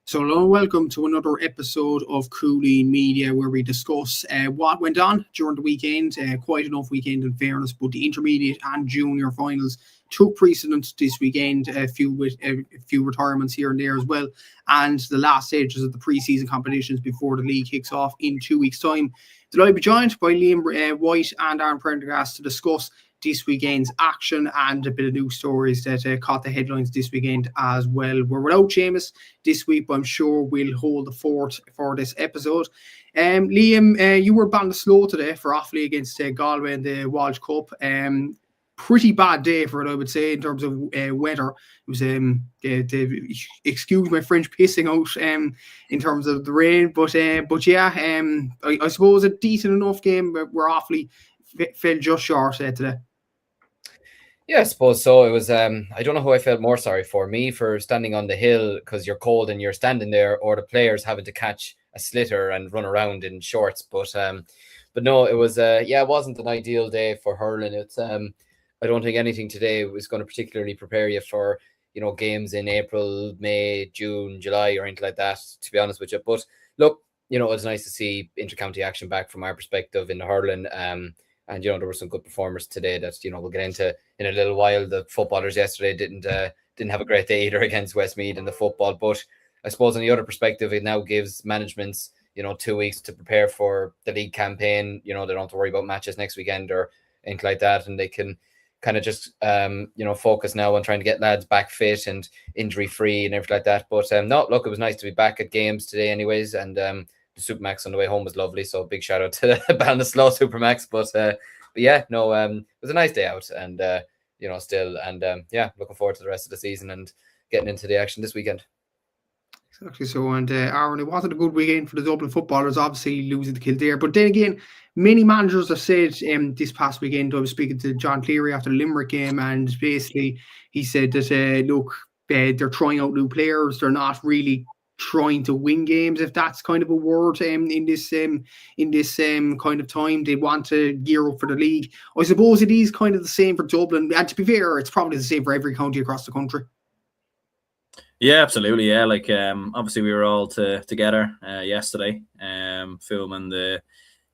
So, hello and welcome to another episode of Cúilín Media, where we discuss what went on during the weekend. Quite enough weekend, in fairness, but the intermediate and junior finals took precedence this weekend. A few retirements here and there as well, and the last stages of the pre-season competitions before the league kicks off in 2 weeks' time. Delighted to be joined by Liam White and Aaron Prendergast to discuss this weekend's action and a bit of news stories that caught the headlines this weekend as well. We're without Seamus this week, but I'm sure we'll hold the fort for this episode. Liam, you were banned slow today for Offaly against Galway in the Walsh Cup. Pretty bad day for it, I would say, in terms of weather. It was, excuse my French, pissing out in terms of the rain. But yeah, I suppose a decent enough game where Offaly fell just short today. Yeah, I suppose so. It was, I don't know who I felt more sorry for, me for standing on the hill because you're cold and you're standing there, or the players having to catch a slitter and run around in shorts. But no, it was, it wasn't an ideal day for hurling. It's, I don't think anything today was going to particularly prepare you for, games in April, May, June, July, or anything like that, to be honest with you. But look, it was nice to see inter-county action back from our perspective in the hurling. And, there were some good performers today that, we'll get into in a little while. The footballers yesterday didn't have a great day either against Westmeath in the football. But I suppose on the other perspective, it now gives managements, 2 weeks to prepare for the league campaign. They don't have to worry about matches next weekend or anything like that. And they can kind of just, focus now on trying to get lads back fit and injury-free and everything like that. But no, look, it was nice to be back at games today anyways. And the Supermax on the way home was lovely, so big shout out to the Ballinasloe Supermax. But yeah, no, it was a nice day out, and still, and looking forward to the rest of the season and getting into the action this weekend. Exactly so, and Aaron, it wasn't a good weekend for the Dublin footballers, obviously losing to Kildare. But then again, many managers have said this past weekend, I was speaking to John Cleary after the Limerick game, and basically he said that, look, they're trying out new players, they're not really trying to win games, if that's kind of a word in this kind of time. They want to gear up for the league. I suppose it is kind of the same for Dublin, and to be fair, it's probably the same for every county across the country. Yeah, absolutely. Yeah, like obviously we were all together yesterday, filming the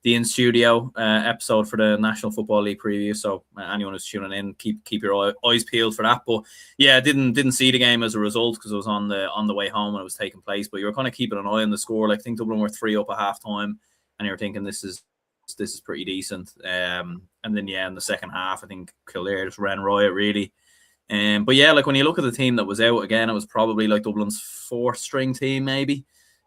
in studio episode for the National Football League preview. So anyone who's tuning in, keep your eyes peeled for that. But yeah, didn't see the game as a result because it was on the way home when it was taking place. But you were kind of keeping an eye on the score. Like, I think Dublin were 3 up at halftime, and you were thinking this is pretty decent. And then in the second half, I think Kildare just ran riot really. But yeah, like when you look at the team that was out again, it was probably like Dublin's 4th string team, maybe.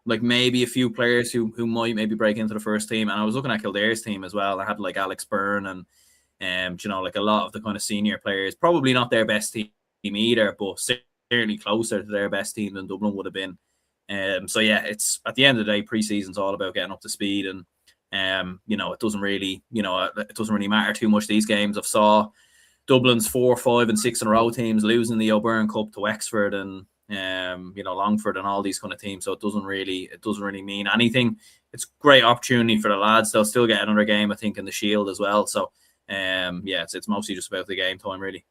Like maybe a few players who might maybe break into the first team. And I was looking at Kildare's team as well. I had like Alex Byrne and like a lot of the kind of senior players. Probably not their best team either, but certainly closer to their best team than Dublin would have been. So yeah, it's at the end of the day, pre-season's all about getting up to speed, and it doesn't really matter too much these games. I've saw Dublin's 4, 5, and 6 in a row teams losing the O'Byrne Cup to Wexford and Longford and all these kind of teams. So it doesn't really mean anything. It's a great opportunity for the lads. They'll still get another game, I think, in the Shield as well. So it's mostly just about the game time really.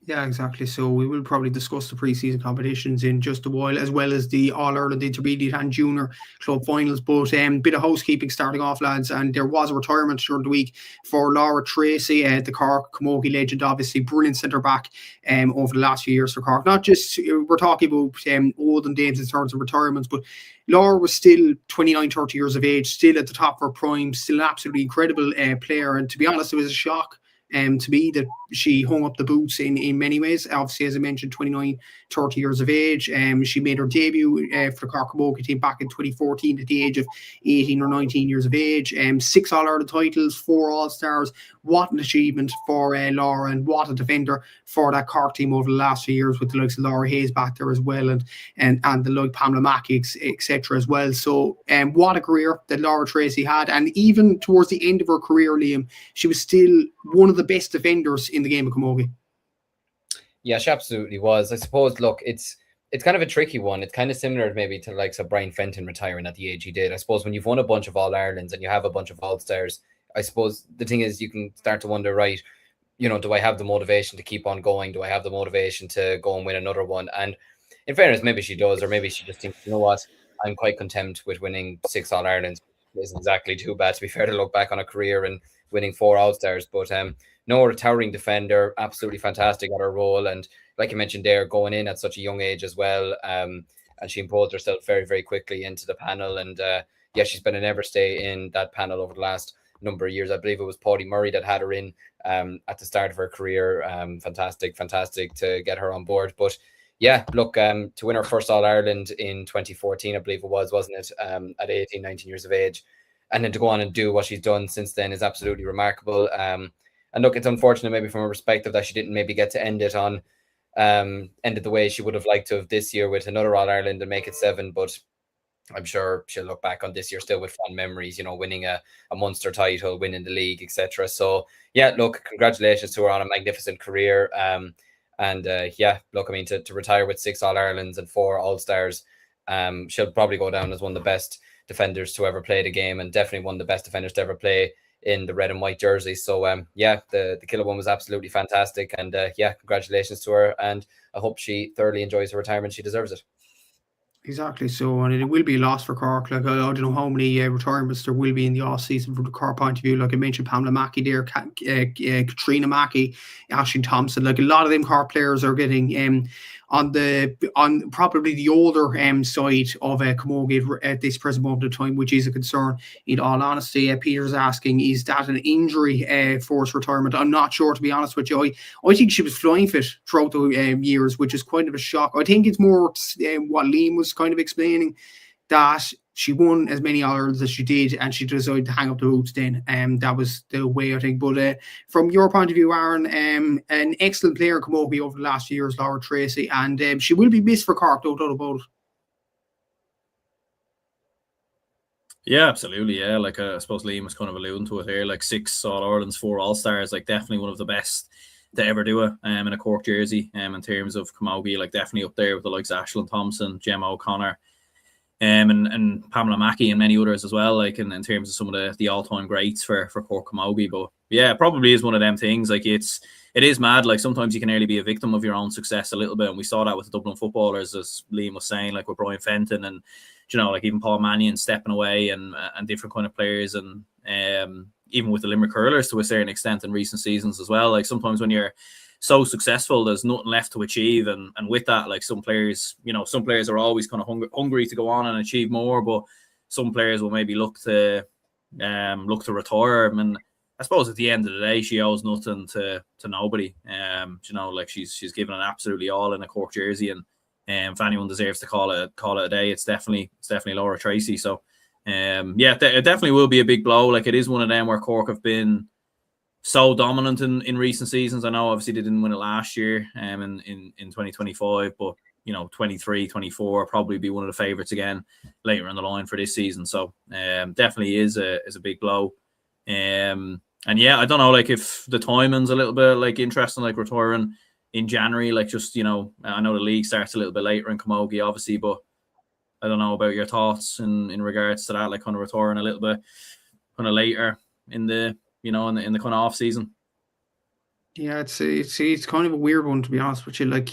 Yeah, exactly. So we will probably discuss the pre-season competitions in just a while, as well as the All-Ireland Intermediate and Junior Club Finals. But bit of housekeeping starting off, lads. And there was a retirement during the week for Laura Tracy, the Cork Camogie legend, obviously brilliant centre-back over the last few years for Cork. Not just, we're talking about olden days in terms of retirements, but Laura was still 29, 30 years of age, still at the top of her prime, still an absolutely incredible player. And to be honest, it was a shock to me that she hung up the boots in many ways. Obviously, as I mentioned, 29, 30 years of age. She made her debut for the Cork Camogie team back in 2014 at the age of 18 or 19 years of age. 6 All-Ireland titles, 4 All-Stars. What an achievement for Laura, and what a defender for that Cork team over the last few years, with the likes of Laura Hayes back there as well, and the like Pamela Mackey, etc. as well. So what a career that Laura Tracy had. And even towards the end of her career, Liam, she was still one of the best defenders in the game of camogie. Yeah, she absolutely was. I suppose, look, it's kind of a tricky one. It's kind of similar maybe to like Brian Fenton retiring at the age he did. I suppose when you've won a bunch of All-Irelands and you have a bunch of All-Stars, I suppose the thing is you can start to wonder, right, do I have the motivation to keep on going? Do I have the motivation to go and win another one? And in fairness, maybe she does, or maybe she just thinks, you know what, I'm quite content with winning 6 All-Irelands. It isn't exactly too bad, to be fair, to look back on a career and winning 4 All-Stars. But no, a towering defender, absolutely fantastic at her role. And like you mentioned there, going in at such a young age as well. And she imposed herself very, very quickly into the panel. And yeah, she's been an ever stay in that panel over the last number of years. I believe it was Paudie Murray that had her in at the start of her career. Fantastic to get her on board. But yeah, look, to win her first All-Ireland in 2014, I believe it was, wasn't it? At 18, 19 years of age. And then to go on and do what she's done since then is absolutely remarkable. And look, it's unfortunate maybe from a perspective that she didn't maybe get to end it the way she would have liked to have this year with another All-Ireland and make it 7. But I'm sure she'll look back on this year still with fond memories, you know, winning a Munster title, winning the league, etc. So yeah, look, congratulations to her on a magnificent career. Yeah, look, I mean, to retire with 6 All-Irelands and 4 All-Stars, she'll probably go down as one of the best defenders to ever play the game, and definitely one of the best defenders to ever play in the red and white jersey. So yeah, the Killer one was absolutely fantastic, and yeah, congratulations to her, and I hope she thoroughly enjoys her retirement. She deserves it. Exactly. So, and it will be a loss for Cork. Like, I don't know how many retirements there will be in the off season from the Cork point of view. Like I mentioned, Pamela Mackey there, Katrina Mackey, Aisling Thompson. Like a lot of them Cork players are getting on probably the older side of Camogie at this present moment of time, which is a concern. In all honesty, Peter's asking, is that an injury forced retirement? I'm not sure, to be honest with you. I think she was flying fit throughout the years, which is kind of a shock. I think it's more what Liam was kind of explaining, that she won as many All-Irelands as she did, and she decided to hang up the boots then. That was the way, I think. But from your point of view, Aaron, an excellent player in Camogie over the last few years, Laura Tracy, and she will be missed for Cork, no doubt about it. Yeah, absolutely. Yeah, like I suppose Liam was kind of alluding to it here, like 6 All-Irelands, 4 All-Stars, like definitely one of the best to ever do it in a Cork jersey in terms of Camogie, like definitely up there with the likes of Aisling Thompson, Gemma O'Connor, and Pamela Mackey and many others as well, like in terms of some of the all-time greats for Cork Camogie. But yeah, it probably is one of them things. Like it is mad. Like sometimes you can nearly be a victim of your own success a little bit, and we saw that with the Dublin footballers, as Liam was saying, like with Brian Fenton and, you know, like even Paul Mannion stepping away and different kind of players, and even with the Limerick hurlers to a certain extent in recent seasons as well. Like sometimes when you're so successful, there's nothing left to achieve, and with that, like some players are always kind of hungry to go on and achieve more, but some players will maybe look to retire. And I suppose at the end of the day, she owes nothing to nobody. You know, like she's given it absolutely all in a Cork jersey, and if anyone deserves to call it a day, it's definitely Laura Tracy. So yeah, it definitely will be a big blow. Like it is one of them where Cork have been so dominant in recent seasons. I know obviously they didn't win it last year in 2025, but you know, 23, 24 probably be one of the favourites again later in the line for this season. So definitely is a big blow. And yeah, I don't know, like if the timing's a little bit like interesting, like retiring in January, like just, you know, I know the league starts a little bit later in Camogie obviously, but I don't know about your thoughts in regards to that, like kind of retiring a little bit kind of later in the, you know, in the kind of off season. Yeah, it's kind of a weird one, to be honest with you. Like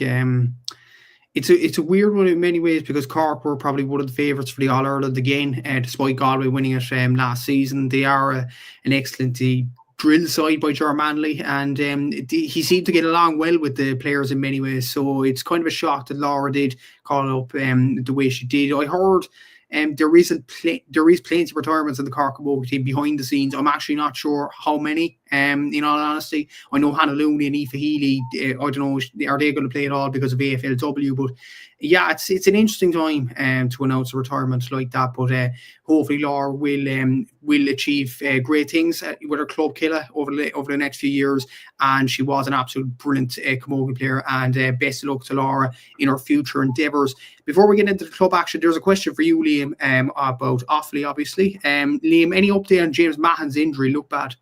it's a weird one in many ways, because Cork were probably one of the favourites for the All-Ireland again, despite Galway winning it last season. They are an excellent drill side by Ger Manley, and he seemed to get along well with the players in many ways. So it's kind of a shock that Laura did call up the way she did. I heard there is plenty of retirements in the Cork Camogie team behind the scenes. I'm actually not sure how many. In all honesty, I know Hannah Looney and Aoife Healy. I don't know, are they going to play at all because of AFLW? But yeah, it's an interesting time to announce a retirement like that. But hopefully Laura will achieve great things with her club Killa over the next few years. And she was an absolute brilliant Camogie player. And best of luck to Laura in her future endeavours. Before we get into the club action, there's a question for you, Liam, about Offaly, obviously. Liam, any update on James Mahon's injury? Look bad.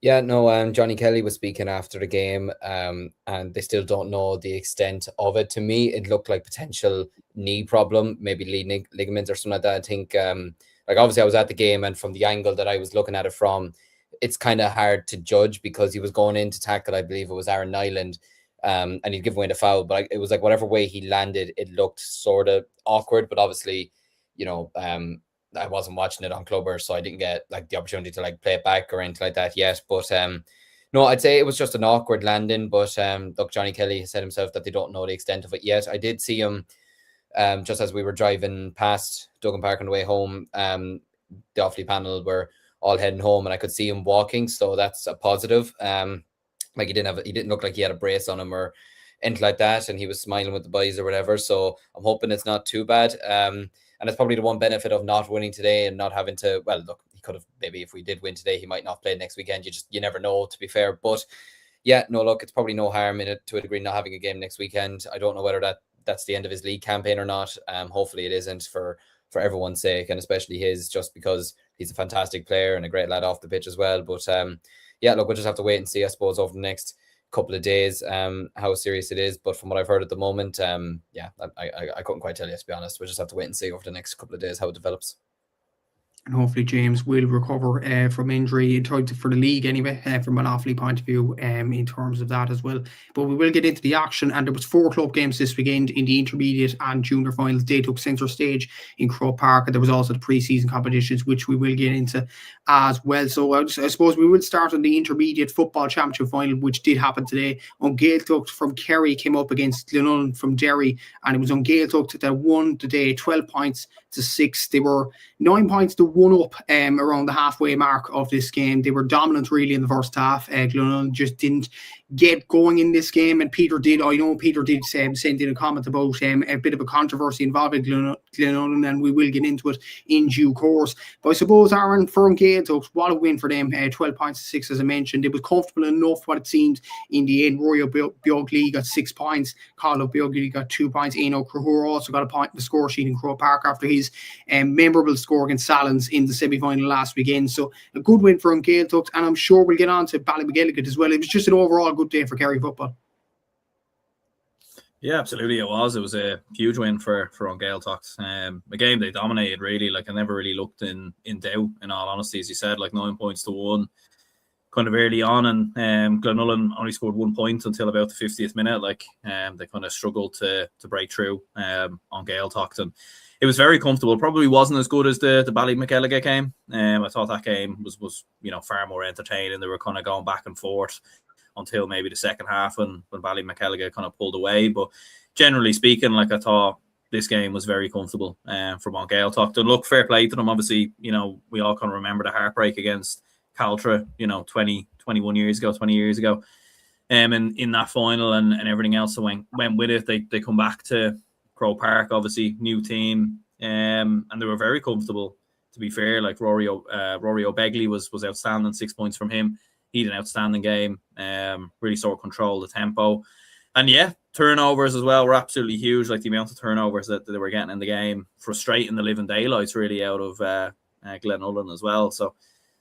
Yeah, no, Johnny Kelly was speaking after the game, and they still don't know the extent of it. To me, it looked like potential knee problem, maybe lead ligaments or something like that. I think, like obviously I was at the game, and from the angle that I was looking at it from, it's kind of hard to judge because he was going in to tackle, I believe it was Aaron Nyland, and he'd give away the foul. But it was like whatever way he landed, it looked sort of awkward. But obviously, I wasn't watching it on Clubber, so I didn't get like the opportunity to like play it back or anything like that yet. But no, I'd say it was just an awkward landing. But look, Johnny Kelly said himself that they don't know the extent of it yet. I did see him just as we were driving past Duggan Park on the way home. The Offaly panel were all heading home, and I could see him walking, so that's a positive. Like he didn't look like he had a brace on him or anything like that, and he was smiling with the boys or whatever. So I'm hoping it's not too bad. And it's probably the one benefit of not winning today and not having to. Well, look, he could have maybe if we did win today, he might not play next weekend. You never know, to be fair. But yeah, no, look, it's probably no harm in it to a degree not having a game next weekend. I don't know whether that's the end of his league campaign or not. Hopefully it isn't for everyone's sake, and especially his, just because he's a fantastic player and a great lad off the pitch as well. But yeah, look, we'll just have to wait and see, I suppose, over the next couple of days how serious it is. But from what I've heard at the moment, yeah, I couldn't quite tell you, to be honest. We'll just have to wait and see over the next couple of days how it develops. And hopefully James will recover from injury in time for the league anyway, from an Offaly point of view, in terms of that as well. But we will get into the action, and there was 4 club games this weekend in the intermediate and junior finals. They took centre stage in Croke Park, and there was also the pre-season competitions, which we will get into as well. So I suppose we will start on the intermediate football championship final, which did happen today. Ghaeltacht from Kerry came up against Glenullen from Derry, and it was Ghaeltacht that won today, 12 points to 6. They were 9 points to 1 up around the halfway mark of this game. They were dominant really in the first half. Glenullen just didn't get going in this game, and Peter did send in a comment about a bit of a controversy involving Glenullen, and we will get into it in due course. But I suppose, Aaron, for Ghaeltacht, what a win for them. 12 points to 6, as I mentioned. It was comfortable enough, what it seemed, in the end. Rory O'Beogley got 6 points. Carl O'Beogley got 2 points. Aino Crahur also got a point in the score sheet in Croke Park after his memorable score against Salins in the semi-final last weekend. So a good win for Ghaeltacht, and I'm sure we'll get on to Ballymacgalligan as well. It was just an overall good day for Kerry football. Yeah, absolutely it was. It was a huge win for Ghaeltacht. A game they dominated, really. Like, I never really looked in doubt, in all honesty, as you said, like 9 points to 1 kind of early on, and Glenullen only scored 1 point until about the 50th minute. Like, they kind of struggled to break through on Ghaeltacht, and it was very comfortable. Probably wasn't as good as the Ballymacgalligan game. I thought that game was far more entertaining. They were kind of going back and forth until maybe the second half when Ballymacgalligan kind of pulled away. But generally speaking, like, I thought this game was very comfortable from Ghaeltacht. And look, fair play to them. Obviously, we all kind of remember the heartbreak against Caltra, 20 years ago. And in that final and everything else that went with it, they come back to Croke Park, obviously, new team. And they were very comfortable, to be fair. Like, Rory O'Begley was outstanding, 6 points from him. He had an outstanding game, really sort of controlled the tempo. And yeah, turnovers as well were absolutely huge. Like, the amount of turnovers that they were getting in the game, frustrating the living daylights really out of Glenullen as well. So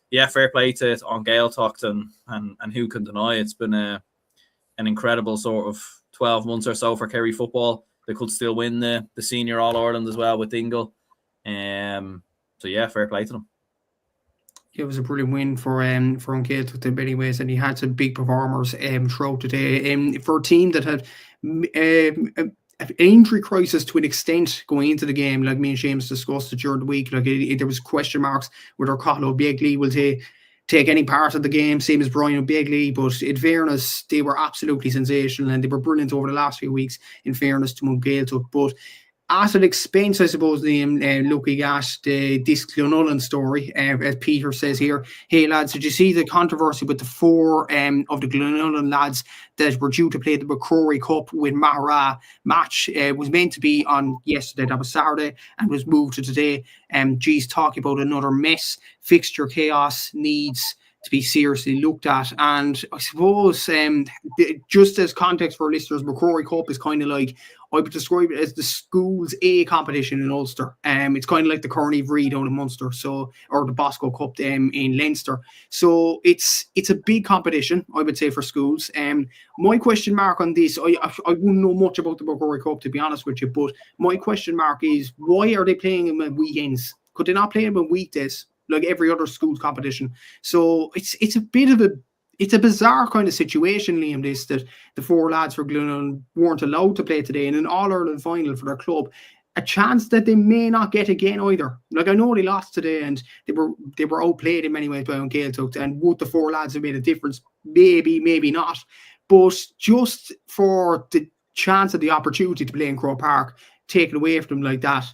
yeah, fair play to Ghaeltacht, and who can deny it's been an incredible sort of 12 months or so for Kerry football. They could still win the Senior All-Ireland as well with Dingle. So yeah, fair play to them. It was a brilliant win for Ghaeltacht in many ways, and he had some big performers throughout today. For a team that had an injury crisis to an extent going into the game, like me and James discussed it during the week, like there was question marks whether Carl O'Beogley will take any part of the game, same as Brian O'Beogley. But in fairness, they were absolutely sensational, and they were brilliant over the last few weeks, in fairness to Ghaeltacht. But at an expense, I suppose, looking at this Glenullen story, as Peter says here, hey lads, did you see the controversy with the 4 of the Glenullen lads that were due to play the McCrory Cup with Mahara match? Was meant to be on yesterday, that was Saturday, and was moved to today. G's talking about another mess. Fixture chaos needs to be seriously looked at. And I suppose, just as context for our listeners, McCrory Cup is kind of like, I would describe it as the school's A competition in Ulster. It's kind of like the Kearney Vree down in Munster, or the Bosco Cup in Leinster. So it's a big competition, I would say, for schools. My question mark on this, I wouldn't know much about the McCrory Cup, to be honest with you, but my question mark is, why are they playing them at weekends? Could they not play them on weekdays, like every other school's competition? So it's a bit of it's a bizarre kind of situation, Liam, this, that the 4 lads for Glenunnon weren't allowed to play today in an All-Ireland final for their club. A chance that they may not get again either. Like, I know they lost today and they were outplayed in many ways by Ghaeltacht, and would the 4 lads have made a difference? Maybe, maybe not. But just for the chance of the opportunity to play in Croke Park taken away from them like that,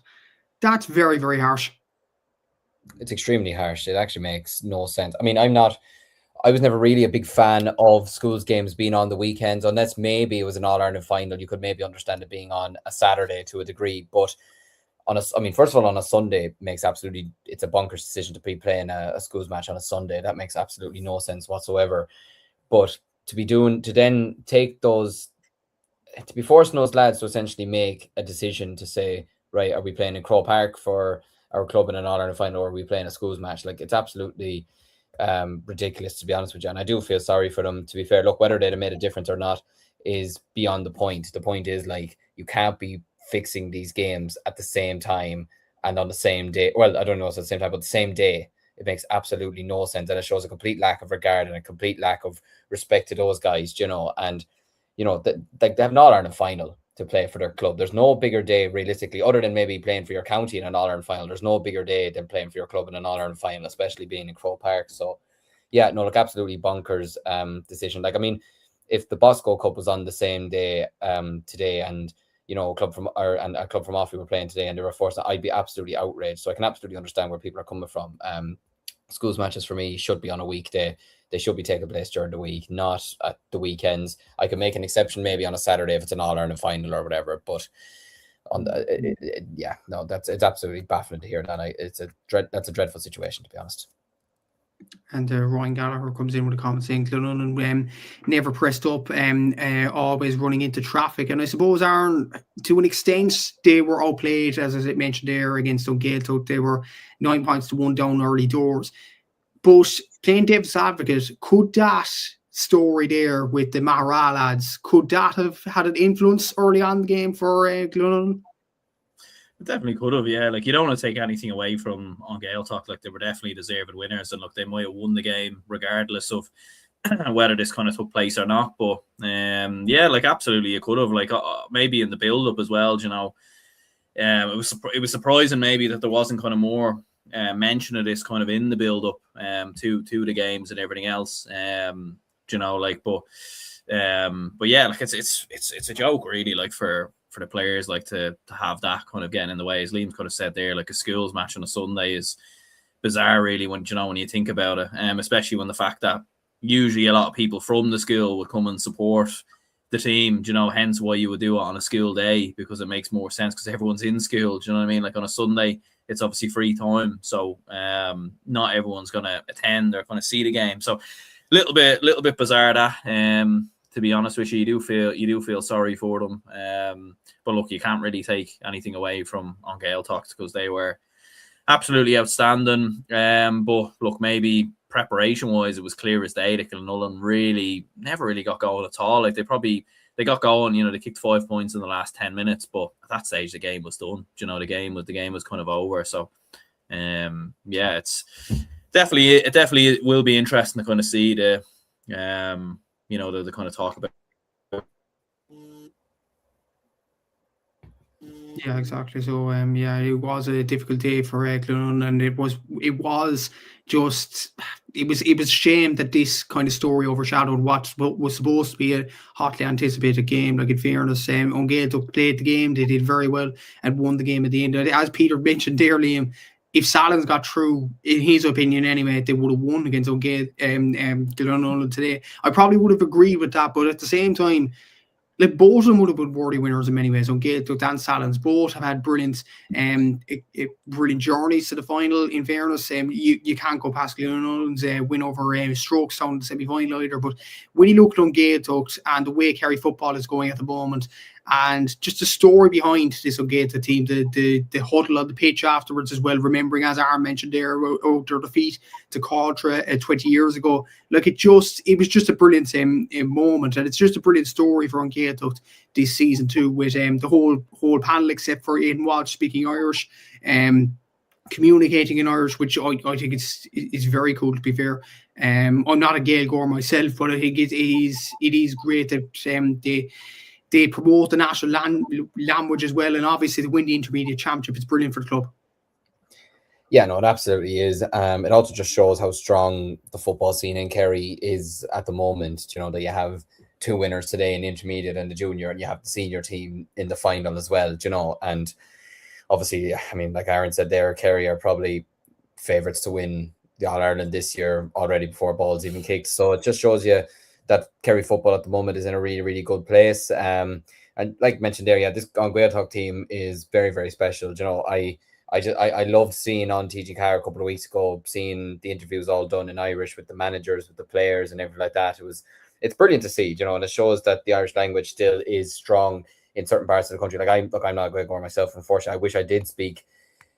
that's very, very harsh. It's extremely harsh. It actually makes no sense. I mean, I was never really a big fan of schools games being on the weekends, unless maybe it was an All-Ireland final. You could maybe understand it being on a Saturday to a degree, but first of all, on a Sunday it's a bonkers decision to be playing a schools match on a Sunday. That makes absolutely no sense whatsoever. But to be forcing those lads to essentially make a decision to say, right, are we playing in Croke Park for our club in an All-Ireland final, or are we playing a schools match? Like, it's absolutely ridiculous, to be honest with you. And I do feel sorry for them, to be fair. Look, whether they'd have made a difference or not is beyond the point. The point is, like, you can't be fixing these games at the same time and on the same day. Well, I don't know if it's at the same time, but the same day. It makes absolutely no sense, and it shows a complete lack of regard and a complete lack of respect to those guys, you know. And, you know, they have an All-Ireland final to play for their club. There's no bigger day, realistically, other than maybe playing for your county in an All-Ireland final. There's no bigger day than playing for your club in an All-Ireland final, especially being in Croke Park. So, yeah, no, look, absolutely bonkers decision. Like, I mean, if the Bosco Cup was on the same day today, and, you know, a club from Offaly were playing today and they were forced, I'd be absolutely outraged. So I can absolutely understand where people are coming from. Schools matches for me should be on a weekday. They should be taking place during the week, not at the weekends. I can make an exception maybe on a Saturday if it's an All-Ireland final or whatever, but it's absolutely baffling to hear that. That's a dreadful situation, to be honest. And Ryan Gallagher comes in with a comment saying Glenunnon never pressed up, always running into traffic. And I suppose, Aaron, to an extent, they were outplayed, as I mentioned there, against Ghaeltacht. They were 9 points to 1 down early doors. But playing devil's advocate, could that story there with the Mahara lads, could that have had an influence early on in the game for Glenunnon? It definitely could have, yeah. Like, you don't want to take anything away from Ghaeltacht. Like, they were definitely deserved winners, and look, they might have won the game regardless of whether this kind of took place or not. But yeah, like, absolutely, it could have. Like, maybe in the build-up as well, you know, it was surprising maybe that there wasn't kind of more mention of this kind of in the build-up to the games and everything else. You know, like, but yeah, like, it's a joke really, like, for the players, like, to have that kind of getting in the way. As Liam could have said there, like, a schools match on a Sunday is bizarre really, when you think about it, especially when the fact that usually a lot of people from the school would come and support the team, you know, hence why you would do it on a school day, because it makes more sense because everyone's in school. Do you know what I mean? Like, on a Sunday, it's obviously free time, so not everyone's going to attend or going to see the game. So little bit bizarre that. To be honest with you, you do feel sorry for them. But look, you can't really take anything away from Ghaeltacht because they were absolutely outstanding. But look, maybe preparation-wise, it was clear as day that Glenunnon really never really got going at all. Like, they got going, you know, they kicked 5 points in the last 10 minutes, but at that stage the game was done. You know, the game was kind of over. So yeah, it definitely will be interesting to kind of see the you know, the kind of talk about. Yeah, exactly. So yeah, it was a difficult day for Glenunnon, and it was a shame that this kind of story overshadowed what was supposed to be a hotly anticipated game. Like, in fairness, Ghaeltacht played the game, they did very well and won the game at the end. As Peter mentioned there, Liam, if Salins got through, in his opinion anyway, they would have won against Glenunnon today. I probably would have agreed with that, but at the same time, like, both of them would have been worthy winners in many ways. Ghaeltacht and Salins both have had brilliant journeys to the final. In fairness, you can't go past Glenunnon's win over Strokestown in the semi-final either. But when you look at Ghaeltacht and the way Kerry football is going at the moment, and just the story behind this Ghaeltacht team, the huddle on the pitch afterwards as well, remembering, as Aaron mentioned there, their defeat to Cúilín 20 years ago. Like, it was just a brilliant moment, and it's just a brilliant story for Ghaeltacht this season too, with the whole panel except for Aidan Walsh speaking Irish. communicating in Irish, which I think it's very cool, to be fair. I'm not a Gaeilgeoir myself, but I think it is great that they promote the national language as well, and obviously to win the intermediate championship, it's brilliant for the club. Yeah, no, it absolutely is. It also just shows how strong the football scene in Kerry is at the moment. You know, that you have 2 winners today in the intermediate and the junior, and you have the senior team in the final as well. You know, and obviously, I mean, like Aaron said there, Kerry are probably favourites to win the All-Ireland this year already before balls even kicked. So it just shows you that Kerry football at the moment is in a really, really good place. And like mentioned there, yeah, this Ghaeltacht team is very, very special. You know, I loved seeing on TG Car a couple of weeks ago, seeing the interviews all done in Irish with the managers, with the players and everything like that. It's brilliant to see, you know, and it shows that the Irish language still is strong in certain parts of the country. Like I'm not a Gaeilgeoir myself, unfortunately. I wish I did speak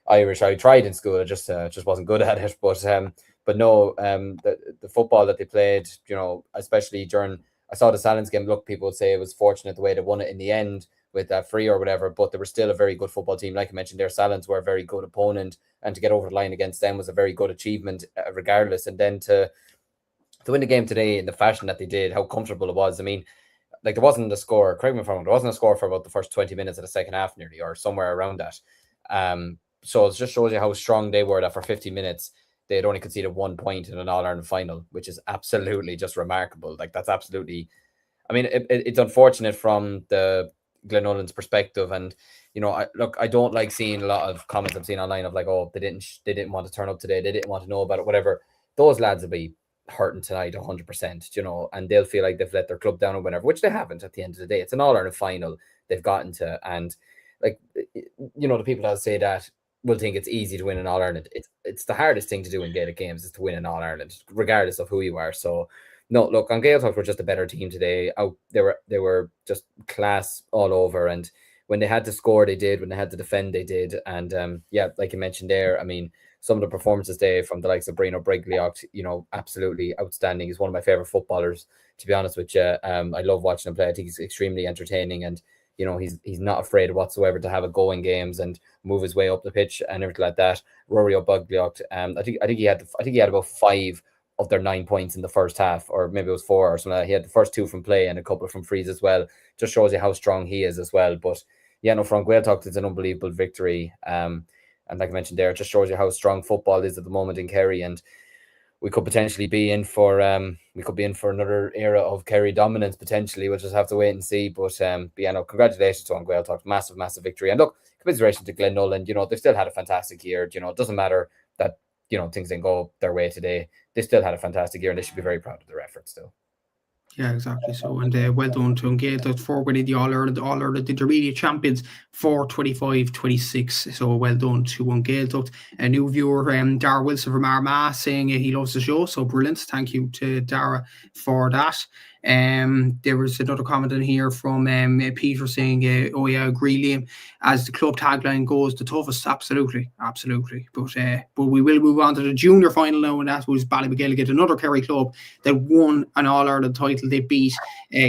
Irish. I tried in school, I just wasn't good at it. But no, the football that they played, you know, especially during, I saw the Salins game. Look, people would say it was fortunate the way they won it in the end with that free or whatever, but they were still a very good football team. Like I mentioned, their Salins were a very good opponent, and to get over the line against them was a very good achievement, regardless. And then to win the game today in the fashion that they did, how comfortable it was. I mean, like there wasn't a score. Correct me if I'm wrong. There wasn't a score for about the first 20 minutes of the second half, nearly, or somewhere around that. So it just shows you how strong they were. That for 50 minutes they had only conceded 1 point in an All-Ireland final, which is absolutely just remarkable. Like that's absolutely. I mean, it's unfortunate from the Glenullen's perspective, and you know, I don't like seeing a lot of comments I've seen online of like, oh, they didn't want to turn up today, they didn't want to know about it, whatever. Those lads will be hurting tonight 100%, you know, and they'll feel like they've let their club down or whatever, which they haven't. At the end of the day, it's an All-Ireland final they've gotten to, and like, you know, the people that say that will think it's easy to win an All-Ireland. It's the hardest thing to do in Gaelic games is to win an All-Ireland, regardless of who you are. So no, look, on Ghaeltacht were just a better team today. They were just class all over, and when they had to score, they did. When they had to defend, they did. And yeah, like you mentioned there, I mean, some of the performances today from the likes of Brino Ghaeltacht, you know, absolutely outstanding. He's one of my favorite footballers, to be honest with you. I love watching him play. I think he's extremely entertaining, and you know, he's not afraid whatsoever to have a go in games and move his way up the pitch and everything like that. Rory O'Bugleocht, I think he had about 5 of their 9 points in the first half, or maybe it was 4 or something like that. He had the first 2 from play and a couple from frees as well. Just shows you how strong he is as well. But yeah, no, from Ghaeltacht, it's an unbelievable victory. And like I mentioned there, it just shows you how strong football is at the moment in Kerry, and we could potentially be in for another era of Kerry dominance potentially. We'll just have to wait and see. But yeah, no, congratulations to Ghaeltacht, massive victory. And look, commiseration to Glenullen. You know, they've still had a fantastic year. You know, it doesn't matter that, you know, things didn't go their way today. They still had a fantastic year, and they should be very proud of their efforts still. Yeah, exactly. So, and well done to Ghaeltacht for winning the All-Ireland Intermediate Champions for 25-26. So well done to Ghaeltacht. A new viewer, Dara Wilson from Armagh, saying he loves the show. So brilliant. Thank you to Dara for that. There was another comment in here from Peter saying, oh yeah, I agree, Liam, as the club tagline goes, the toughest. Absolutely. But we will move on to the junior final now, and that was BallymacGilligan, another Kerry club that won an All-Ireland title. They beat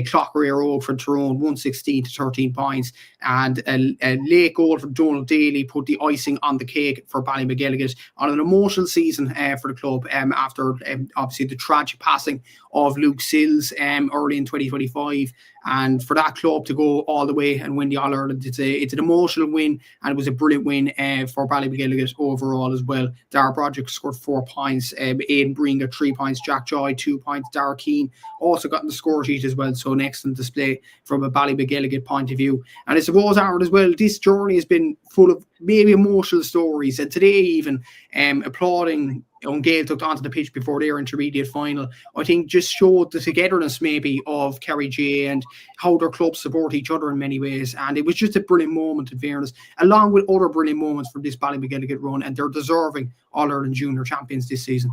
Clough-Rear Oak from Tyrone 116 to 13 points, and a late goal from Donald Daly put the icing on the cake for BallymacGilligan on an emotional season for the club after obviously the tragic passing of Luke Sills early in 2025, and for that club to go all the way and win the All-Ireland, it's an emotional win, and it was a brilliant win for BallymacGilligan overall as well. Dara Broderick scored 4 points, Aidan Breen got 3 points, Jack Joy 2 points, Dara Keane also got in the score sheet as well. So an excellent display from a BallymacGilligan point of view. And I suppose, Aaron, as well, this journey has been full of maybe emotional stories, and today even applauding Ghaeltacht onto the pitch before their intermediate final, I think just showed the togetherness maybe of Kerry GA and how their clubs support each other in many ways. And it was just a brilliant moment, in fairness, along with other brilliant moments from this BallymacGilligan run, and they're deserving All-Ireland Junior champions this season.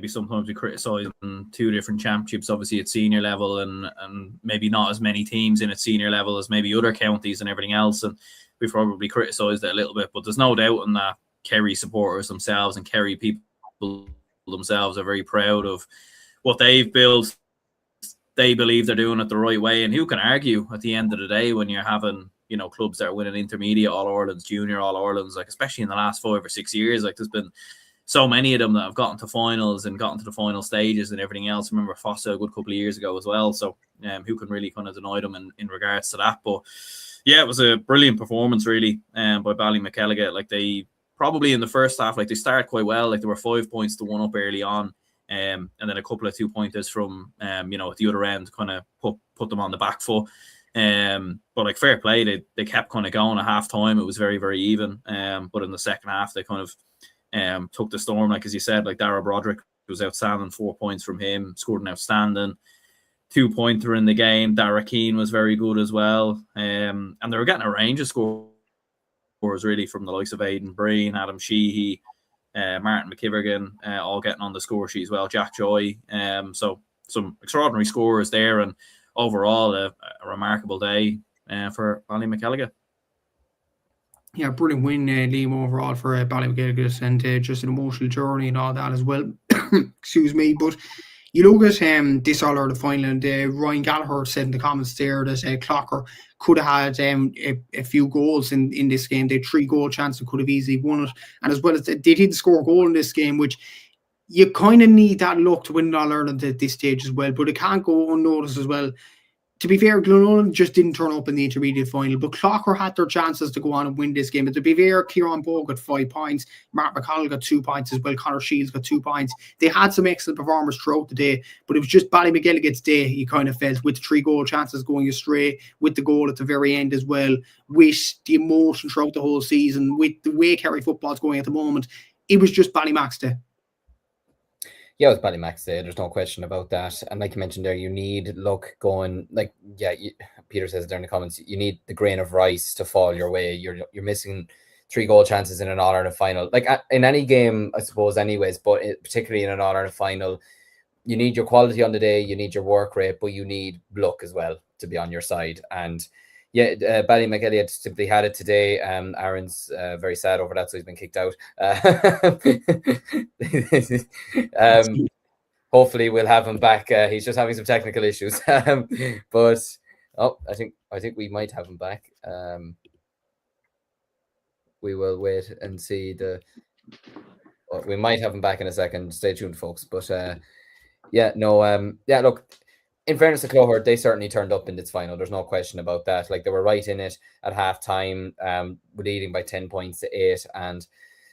Sometimes we criticise 2 different championships, obviously at senior level, and maybe not as many teams in at senior level as maybe other counties and everything else, and we've probably criticised it a little bit, but there's no doubt in that Kerry supporters themselves and Kerry people themselves are very proud of what they've built they believe they're doing it the right way. And who can argue at the end of the day when you're having, clubs that are winning intermediate All-Irelands, junior All-Irelands, like especially in the last 5 or 6 years, like there's been so many of them that have gotten to finals and gotten to the final stages and everything else. I remember Fossa a good couple of years ago as well. So who can really kind of deny them in regards to that? But yeah, it was a brilliant performance really by Ballymackelliga. Like they probably in the first half, like they started quite well. Like there were 5 points to 1 up early on. And then a couple of 2-pointers from, at the other end kind of put them on the back foot. But like fair play, they kept kind of going at half time. It was very, very even. But in the second half, they kind of took the storm. Like as you said, like Dara Broderick was outstanding, 4 points from him, scored an outstanding 2-pointer in the game. Dara Keane was very good as well. And they were getting a range of scores really from the likes of Aidan Breen, Adam Sheehy, Martin McKivergan, all getting on the score sheet as well. Jack Joy. So some extraordinary scores there, and overall a remarkable day for Ballymackelliga. Yeah, brilliant win, Liam, overall for Ballymackelliga, and just an emotional journey and all that as well. Excuse me, but you look at this All-Ireland final, and Ryan Ghaeltacht said in the comments there that Clocker could have had a few goals in this game. They had 3 goal chances and could have easily won it. And as well as they didn't score a goal in this game, which you kind of need that luck to win All-Ireland at this stage as well. But it can't go unnoticed as well. To be fair, Glenollan just didn't turn up in the intermediate final, but Clocker had their chances to go on and win this game. But to be fair, Kieran Bowe got 5 points, Mark McConnell got 2 points as well, Conor Shields got 2 points. They had some excellent performers throughout the day, but it was just Ballymackelliga's day, you kind of felt, with 3 goal chances going astray, with the goal at the very end as well, with the emotion throughout the whole season, with the way Kerry football's going at the moment. It was just Ballymac's day. Yeah, it was Ballymac's day. There's no question about that. And like you mentioned there, you need luck going. Like, yeah, Peter says there in the comments, you need the grain of rice to fall your way. You're missing 3 goal chances in an All-Ireland final. Like in any game, I suppose, anyways, but particularly in an All-Ireland final, you need your quality on the day, you need your work rate, but you need luck as well to be on your side. And yeah, Ballymackelliga simply had it today. Aaron's very sad over that, so he's been kicked out. Hopefully we'll have him back. He's just having some technical issues. But I think we might have him back. We will wait and see we might have him back in a second. Stay tuned, folks. But look, in fairness to Clonard, they certainly turned up in this final. There's no question about that. Like, they were right in it at half time, leading by 10 points to 8. And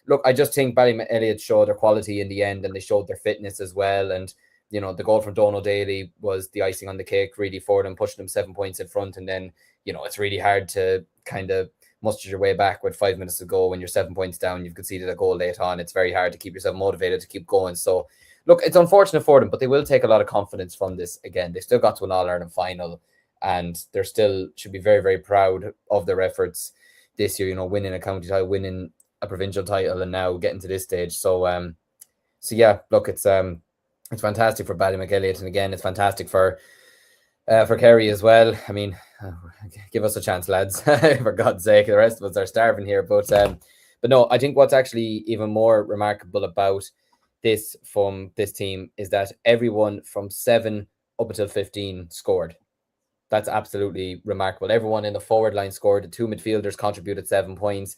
look, I just think Ballymackelliga showed their quality in the end, and they showed their fitness as well. And, the goal from Donald Daly was the icing on the cake really for them, pushing them 7 points in front. And then, it's really hard to kind of muster your way back with 5 minutes to go when you're 7 points down. You've conceded a goal late on. It's very hard to keep yourself motivated to keep going. So, look, it's unfortunate for them, but they will take a lot of confidence from this again. They still got to an All-Ireland final, and they're still should be very, very proud of their efforts this year, winning a county title, winning a provincial title, and now getting to this stage. So yeah, look, it's fantastic for Ballymackelliga, and again, it's fantastic for Kerry as well. I mean, give us a chance, lads, for God's sake. The rest of us are starving here. But no, I think what's actually even more remarkable about this from this team is that everyone from 7 up until 15 scored. That's absolutely remarkable. Everyone in the forward line scored. The 2 midfielders contributed 7 points.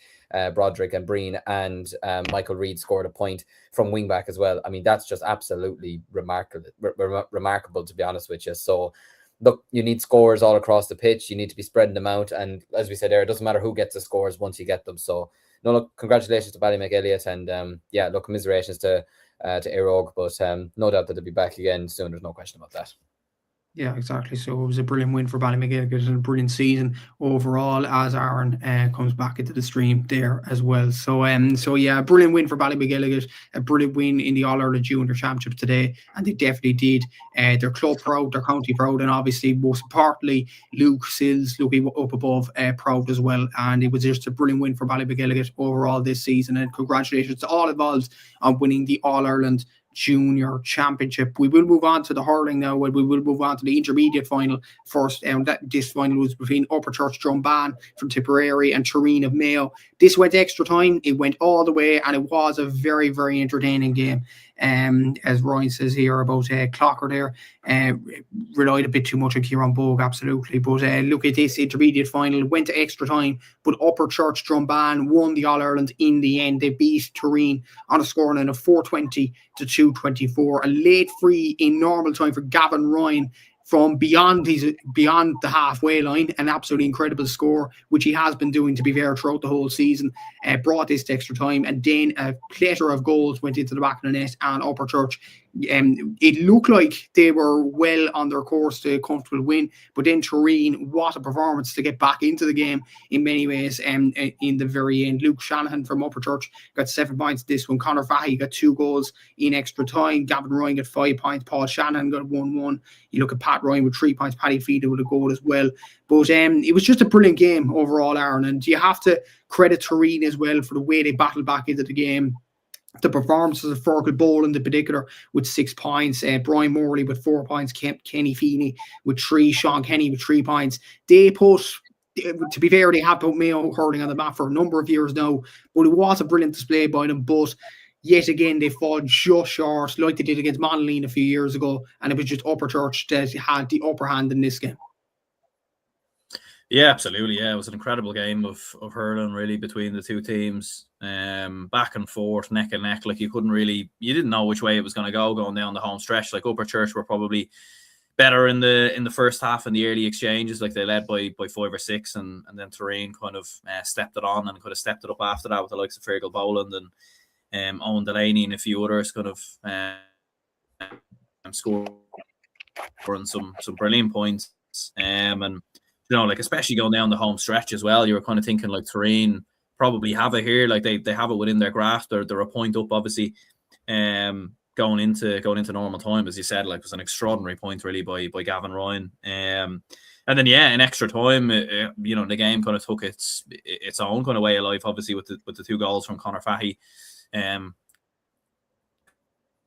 Broderick and Breen, and Michael Reid scored a point from wingback as well. I mean, that's just absolutely remarkable, to be honest with you. So look, you need scores all across the pitch. You need to be spreading them out. And as we said there, it doesn't matter who gets the scores once you get them. So no, look, congratulations to Ballymackelliga, and look, commiserations to Éireog, but no doubt that they'll be back again soon. There's no question about that. Yeah, exactly. So it was a brilliant win for Ballymackelliga and a brilliant season overall, as Aaron comes back into the stream there as well. So yeah, a brilliant win for Ballymackelliga, a brilliant win in the All-Ireland Junior Championships today, and they definitely did their club proud, their county proud, and obviously most importantly Luke Sills looking up above proud as well. And it was just a brilliant win for Ballymackelliga overall this season, and congratulations to all involved on winning the All-Ireland Junior Championship. We will move on to the hurling now. We will move on to the intermediate final first. This final was between Upper Church Drumban from Tipperary and Turin of Mayo. This went extra time. It went all the way, and it was a very, very entertaining game. as Ryan says here about Clocker there, relied a bit too much on Kieran Bogue, absolutely. But look at this intermediate final, went to extra time, but Upper Church Drumban won the All-Ireland in the end. They beat Turin on a scoreline of 420 to 224. A late free in normal time for Gavin Ryan from beyond the halfway line, an absolutely incredible score, which he has been doing, to be fair, throughout the whole season. Brought this to extra time, and then a plethora of goals went into the back of the net, and Upper Church, it looked like they were well on their course to a comfortable win, but then Turin, what a performance to get back into the game in many ways. In the very end, Luke Shanahan from Upper Church got 7 points this one. Conor Fahy got 2 goals in extra time. Gavin Ryan got 5 points. Paul Shanahan got 1-1. You look at Pat Ryan with 3 points. Paddy Feeder with a goal as well. But it was just a brilliant game overall, Aaron, and you have to credit Turin as well for the way they battled back into the game. The performances of Fergal Boland in particular with 6 points, Brian Morley with 4 points, Kenny Feeney with 3, Sean Kenny with 3 points. They put, to be fair, they have put Mayo hurling on the map for a number of years now, but it was a brilliant display by them. But yet again, they fall just short, like they did against Monaghan a few years ago, and it was just Upper Church that had the upper hand in this game. Yeah, absolutely. Yeah, it was an incredible game of hurling, really, between the two teams. Back and forth, neck and neck. Like you didn't know which way it was going to go going down the home stretch. Like Upper Church were probably better in the first half in the early exchanges. Like they led by 5 or 6, and then Turin kind of stepped it on and could have stepped it up after that with the likes of Fergal Boland and Owen Delaney and a few others kind of scoring some brilliant points. And like especially going down the home stretch as well, you were kind of thinking like Turin probably have it here, like they have it within their grasp. They're a point up, obviously, going into normal time, as you said. Like it was an extraordinary point really by Gavin Ryan. And then in extra time, the game kind of took its own kind of way of life, obviously with the 2 goals from Conor Fahy,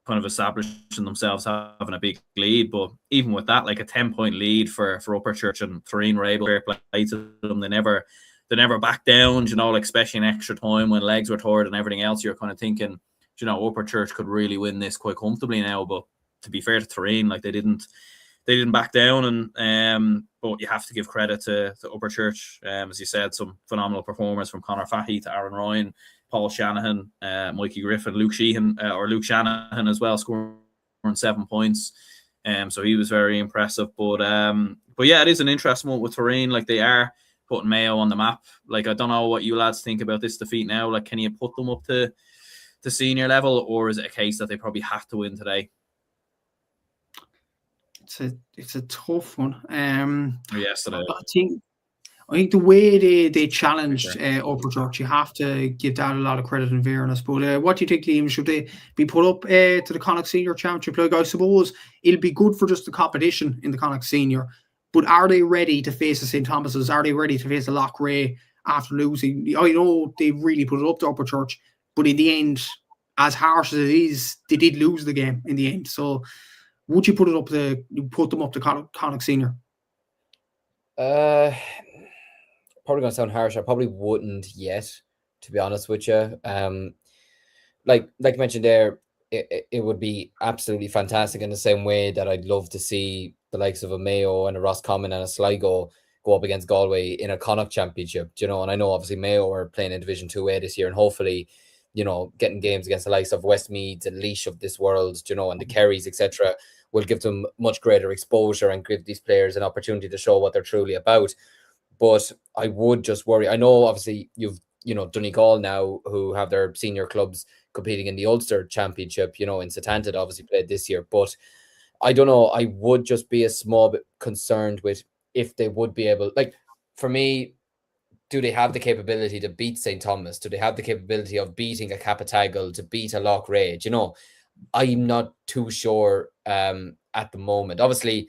kind of establishing themselves having a big lead. But even with that, like a 10-point lead for Upper Church, and Turin were able to play to them. They never backed down, like especially in extra time when legs were tired and everything else. You're kind of thinking, Upper Church could really win this quite comfortably now. But to be fair to Turin, like they didn't back down, and but you have to give credit to Upper Church. As you said, some phenomenal performance from Conor Fahy to Aaron Ryan, Paul Shanahan, Mikey Griffin, Luke Shanahan as well, scoring 7 points. So he was very impressive. But yeah, it is an interesting one with Turin. Like they are putting Mayo on the map. Like I don't know what you lads think about this defeat now. Like, can you put them up to senior level, or is it a case that they probably have to win today? It's a tough one. Yesterday, I think the way they challenged Upper Church, you have to give that a lot of credit and fairness. But what do you think, Liam? Should they be put up to the Connacht Senior Championship? Like, I suppose it'll be good for just the competition in the Connacht Senior, but are they ready to face the St. Thomas's? Are they ready to face the Loughrea after losing? I know they really put it up to Upper Church, but in the end, as harsh as it is, they did lose the game in the end. So would you put them up to Connacht Senior? Probably going to sound harsh. I probably wouldn't yet, to be honest with you. Like you mentioned there, it would be absolutely fantastic in the same way that I'd love to see the likes of a Mayo and a Roscommon and a Sligo go up against Galway in a Connacht Championship, and I know obviously Mayo are playing in Division 2A this year, and hopefully, getting games against the likes of Westmeads and Laois of this world, and the Kerrys, etc., will give them much greater exposure and give these players an opportunity to show what they're truly about. But I would just worry. I know obviously you've, Donegal now, who have their senior clubs competing in the Ulster Championship, in Setanta, obviously played this year. But I don't know. I would just be a small bit concerned with if they would be able, like, for me, do they have the capability to beat St. Thomas? Do they have the capability of beating a Capitagal, to beat a Loughrea? I'm not too sure at the moment. Obviously,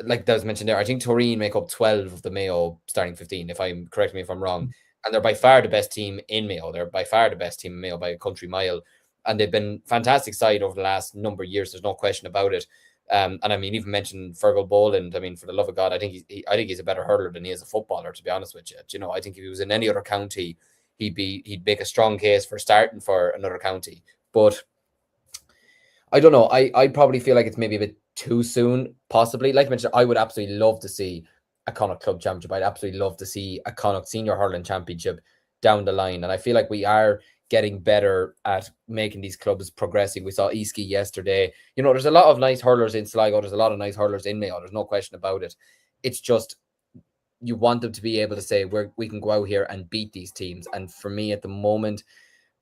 like that was mentioned there, I think Turin make up 12 of the Mayo starting 15, correct me if I'm wrong. And they're by far the best team in Mayo. They're by far the best team in Mayo by a country mile. And they've been fantastic side over the last number of years. There's no question about it. And I mean, even mentioned Fergal Boland. I mean, for the love of God, I think he's a better hurler than he is a footballer, to be honest with you. I think if he was in any other county, he'd make a strong case for starting for another county. But I don't know. I probably feel like it's maybe a bit too soon, possibly. Like I mentioned, I would absolutely love to see a Connacht Club Championship. I'd absolutely love to see a Connacht Senior Hurling Championship down the line. And I feel like we are getting better at making these clubs progressing. We saw Easky yesterday. You know, there's a lot of nice hurlers in Sligo. There's a lot of nice hurlers in Mayo. There's no question about it. It's just you want them to be able to say we can go out here and beat these teams. And for me at the moment,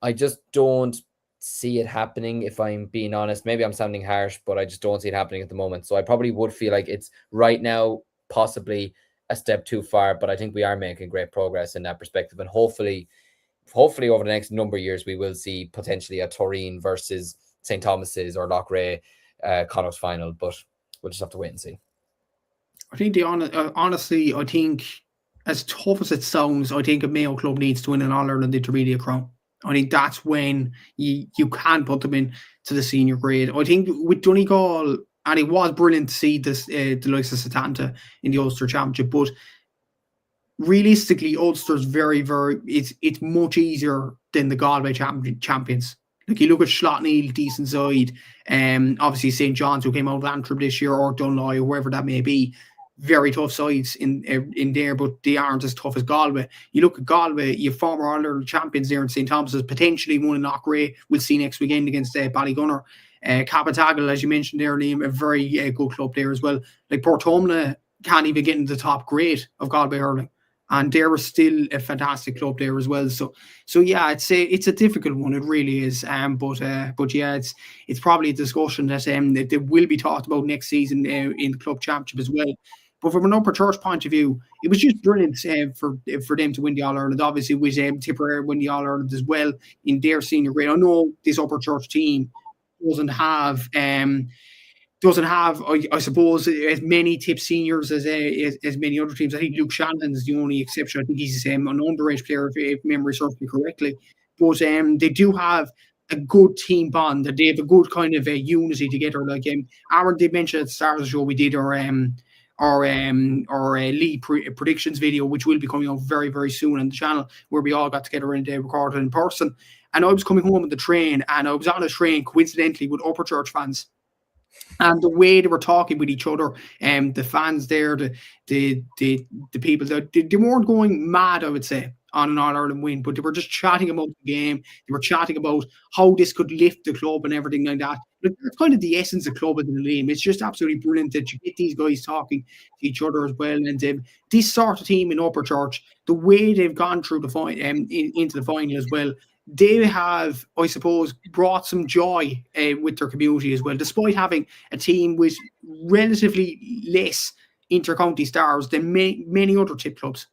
I just don't see it happening, if I'm being honest. Maybe I'm sounding harsh, but I just don't see it happening at the moment. So I probably would feel like it's right now possibly a step too far, but I think we are making great progress in that perspective. And hopefully over the next number of years, we will see potentially a Toreen versus St. Thomas's or Loughrea Connacht final, but we'll just have to wait and see. I think honestly, I think as tough as it sounds, I think a Mayo club needs to win an All-Ireland Intermediate crown. I think that's when you can put them in to the senior grade. I think with Donegal, and it was brilliant to see this the likes of Setanta in the Ulster Championship, but realistically, Ulster's very, very it's much easier than the Galway champions. Like you look at Slotneil, decent side, obviously St. John's who came out of Antrim this year, or Dunloy or wherever that may be. Very tough sides in there, but they aren't as tough as Galway. You look at Galway, you have former All-Ireland champions there in St. Thomas's, potentially one in Loughrea. We'll see next weekend against Ballygunner. Capatagal, as you mentioned there, Liam, a very good club there as well. Like Portumna can't even get into the top grade of Galway hurling, and they're still a fantastic club there as well. So yeah, it's a difficult one. It really is. But yeah, it's probably a discussion that will be talked about next season in the club championship as well. But from an Upper Church point of view, it was just brilliant for them to win the All-Ireland. Obviously, with Tipperary win the All-Ireland as well in their senior grade. I know this Upper Church team doesn't have, I suppose, as many tip seniors as many other teams. I think Luke Shanahan's the only exception. I think he's an underage player, if memory serves me correctly. But they do have a good team bond. They have a good kind of a unity together. Like Aaron did mention at the start of the show, we did our league predictions video, which will be coming out very, very soon on the channel, where we all got together and recorded in person. And I was coming home on the train, and I was on a train coincidentally with Upper Church fans. And the way they were talking with each other, the fans there, the people, they weren't going mad, I would say, on an All-Ireland win, but they were just chatting about the game. They were chatting about how this could lift the club and everything like that. But that's kind of the essence of clubbing in the game. It's just absolutely brilliant that you get these guys talking to each other as well. And this sort of team in Upper Church, the way they've gone through the into the final as well, they have, I suppose, brought some joy with their community as well, despite having a team with relatively less inter-county stars than many other tip clubs.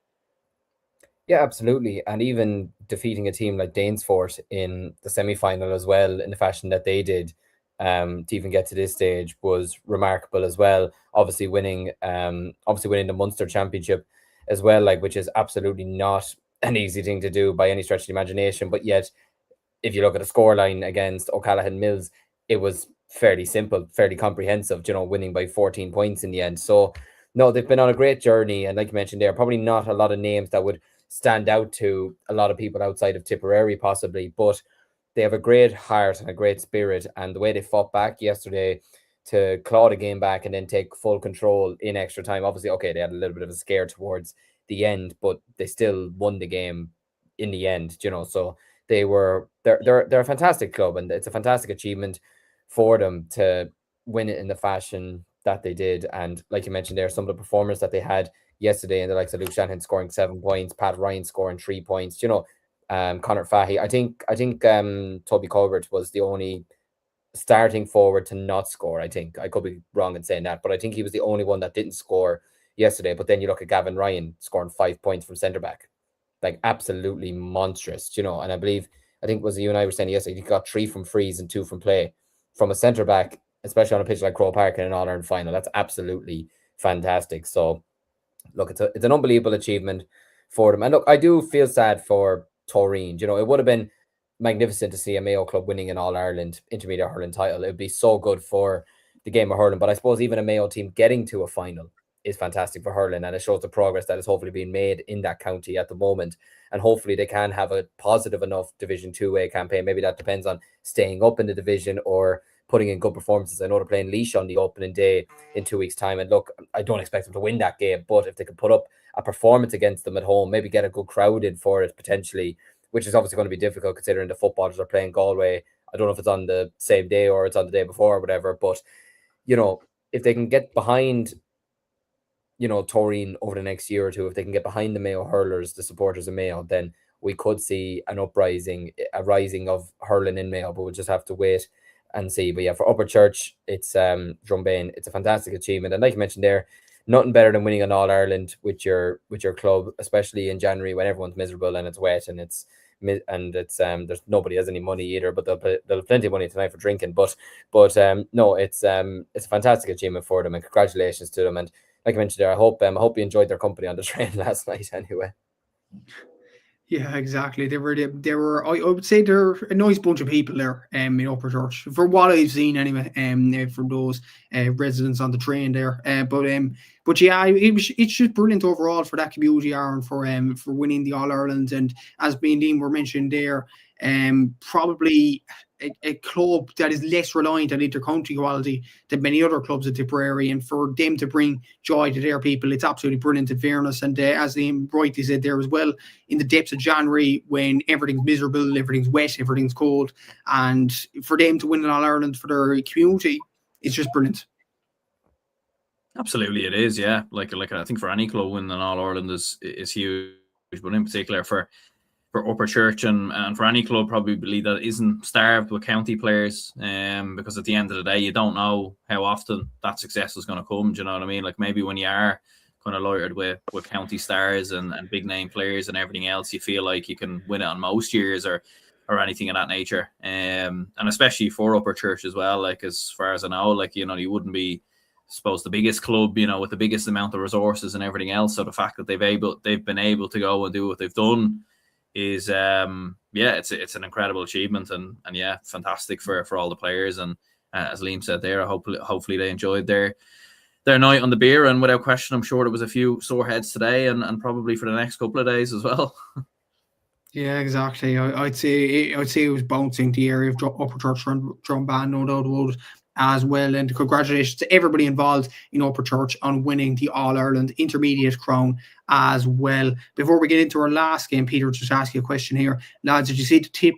Yeah, absolutely. And even defeating a team like Danesfort in the semi-final as well, in the fashion that they did, to even get to this stage was remarkable as well. Obviously winning the Munster Championship as well, like, which is absolutely not an easy thing to do by any stretch of the imagination. But yet, if you look at the scoreline against O'Callaghan Mills, it was fairly simple, fairly comprehensive, winning by 14 points in the end. So, no, they've been on a great journey. And like you mentioned, there are probably not a lot of names that would stand out to a lot of people outside of Tipperary, possibly. But they have a great heart and a great spirit. And the way they fought back yesterday to claw the game back and then take full control in extra time. Obviously, okay, they had a little bit of a scare towards the end, but they still won the game in the end, so they're a fantastic club, and it's a fantastic achievement for them to win it in the fashion that they did. And like you mentioned there, some of the performers that they had yesterday, and the likes of Luke Shanahan scoring 7 points, Pat Ryan scoring 3 points, Conor Fahy. I think Toby Colbert was the only starting forward to not score. I think I could be wrong in saying that, but I think he was the only one that didn't score yesterday. But then you look at Gavin Ryan scoring 5 points from centre back, like absolutely monstrous, and I think was you and I were saying yesterday, he got 3 from frees and 2 from play from a centre back, especially on a pitch like Croke Park in an All-Ireland final. That's absolutely fantastic. So look, it's an unbelievable achievement for them. And look, I do feel sad for Toreen. It would have been magnificent to see a Mayo club winning an All-Ireland Intermediate Hurling title. It would be so good for the game of hurling. But I suppose even a Mayo team getting to a final is fantastic for hurling, and it shows the progress that is hopefully being made in that county at the moment. And hopefully they can have a positive enough Division 2A campaign. Maybe that depends on staying up in the division or putting in good performances. I know they're playing Laois on the opening day in 2 weeks' time, and look, I don't expect them to win that game, but if they can put up a performance against them at home, maybe get a good crowd in for it potentially, which is obviously going to be difficult considering the footballers are playing Galway. I don't know if it's on the same day or it's on the day before or whatever, but if they can get behind Toreen over the next year or two, if they can get behind the Mayo hurlers, the supporters of Mayo, then we could see a rising of hurling in Mayo, but we'll just have to wait and see. But yeah, for Upper Church, it's Drumbain. It's a fantastic achievement, and like you mentioned there, nothing better than winning an All Ireland with your club, especially in January when everyone's miserable and it's wet and there's nobody has any money either, but they'll have plenty of money tonight for drinking. But no, it's a fantastic achievement for them, and congratulations to them. And like I mentioned there, I hope you enjoyed their company on the train last night anyway. Yeah, exactly. They were. I would say they're a nice bunch of people there. In Upper Church, for what I've seen anyway. From those residents on the train there. But yeah, it's just brilliant overall for that community, Aaron, for winning the All Ireland, and as me and Dean were mentioned there, probably a club that is less reliant on inter-county quality than many other clubs at Tipperary, and for them to bring joy to their people, it's absolutely brilliant in fairness. And as Liam rightly said there as well, in the depths of January when everything's miserable, everything's wet, everything's cold, and for them to win an All-Ireland for their community, it's just brilliant. Absolutely, it is. Yeah, like I think for any club winning an All-Ireland is huge, but in particular for Upper Church and for any club probably that isn't starved with county players, because at the end of the day you don't know how often that success is going to come. Do you know what I mean? Like maybe when you are kind of loitered with county stars and big name players and everything else, you feel like you can win it on most years or anything of that nature, and especially for Upper Church as well. Like as far as I know, like you wouldn't be, I suppose, the biggest club, with the biggest amount of resources and everything else. So the fact that they've been able to go and do what they've done is it's an incredible achievement, and yeah, fantastic for all the players. And as Liam said there, hopefully they enjoyed their night on the beer, and without question I'm sure there was a few sore heads today and probably for the next couple of days as well. Yeah, exactly. I'd say it was bouncing the area of Upper Church drum band, no doubt about it, as well. And congratulations to everybody involved in Upper Church on winning the All-Ireland Intermediate crown as well. Before we get into our last game, Peter, just ask you a question here. Lads, did you see the tip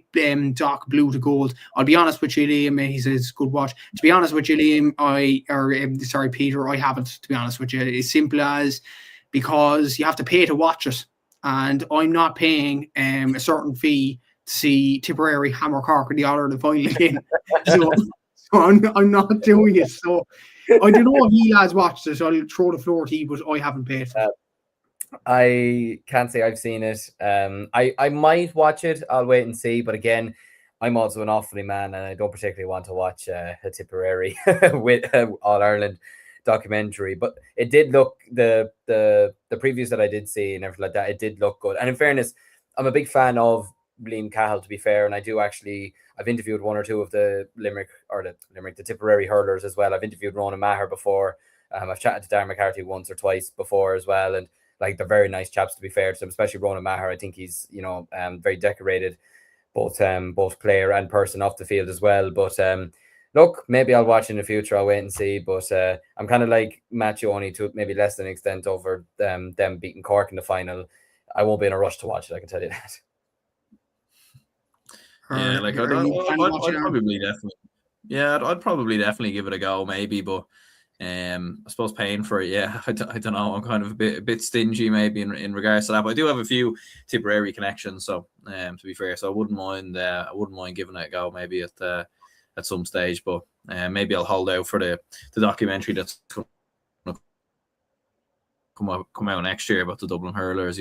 Doc blue to gold? I'll be honest with you, Liam. He says, good watch. To be honest with you, Liam, Peter, I haven't, to be honest with you. It's simple as because you have to pay to watch it. And I'm not paying a certain fee to see Tipperary hammer Cork in the All-Ireland final again. So I'm not doing it. So I don't know if you lads watched it. I'll throw the floor to you, but I haven't paid. I can't say I've seen it. I might watch it. I'll wait and see. But again, I'm also an Offaly man, and I don't particularly want to watch a Tipperary with All Ireland documentary. But it did look the previews that I did see and everything like that. It did look good. And in fairness, I'm a big fan of Liam Cahill, to be fair, and I've interviewed one or two of the the Tipperary hurlers as well. I've interviewed Ronan Maher before. I've chatted to Darren McCarthy once or twice before as well, and like they're very nice chaps, to be fair to them, especially Ronan Maher. I think he's very decorated, both player and person off the field as well. But look, maybe I'll watch in the future. I'll wait and see. But I'm kind of like Matthew, only to maybe less than an extent over them beating Cork in the final. I won't be in a rush to watch it, I can tell you that. Yeah, like I'd probably definitely give it a go, maybe, but I suppose paying for it, yeah, I don't know. I'm kind of a bit stingy maybe in regards to that, but I do have a few Tipperary connections, so to be fair, so I wouldn't mind giving it a go maybe at some stage, but maybe I'll hold out for the documentary that's going to come out next year about the Dublin hurlers,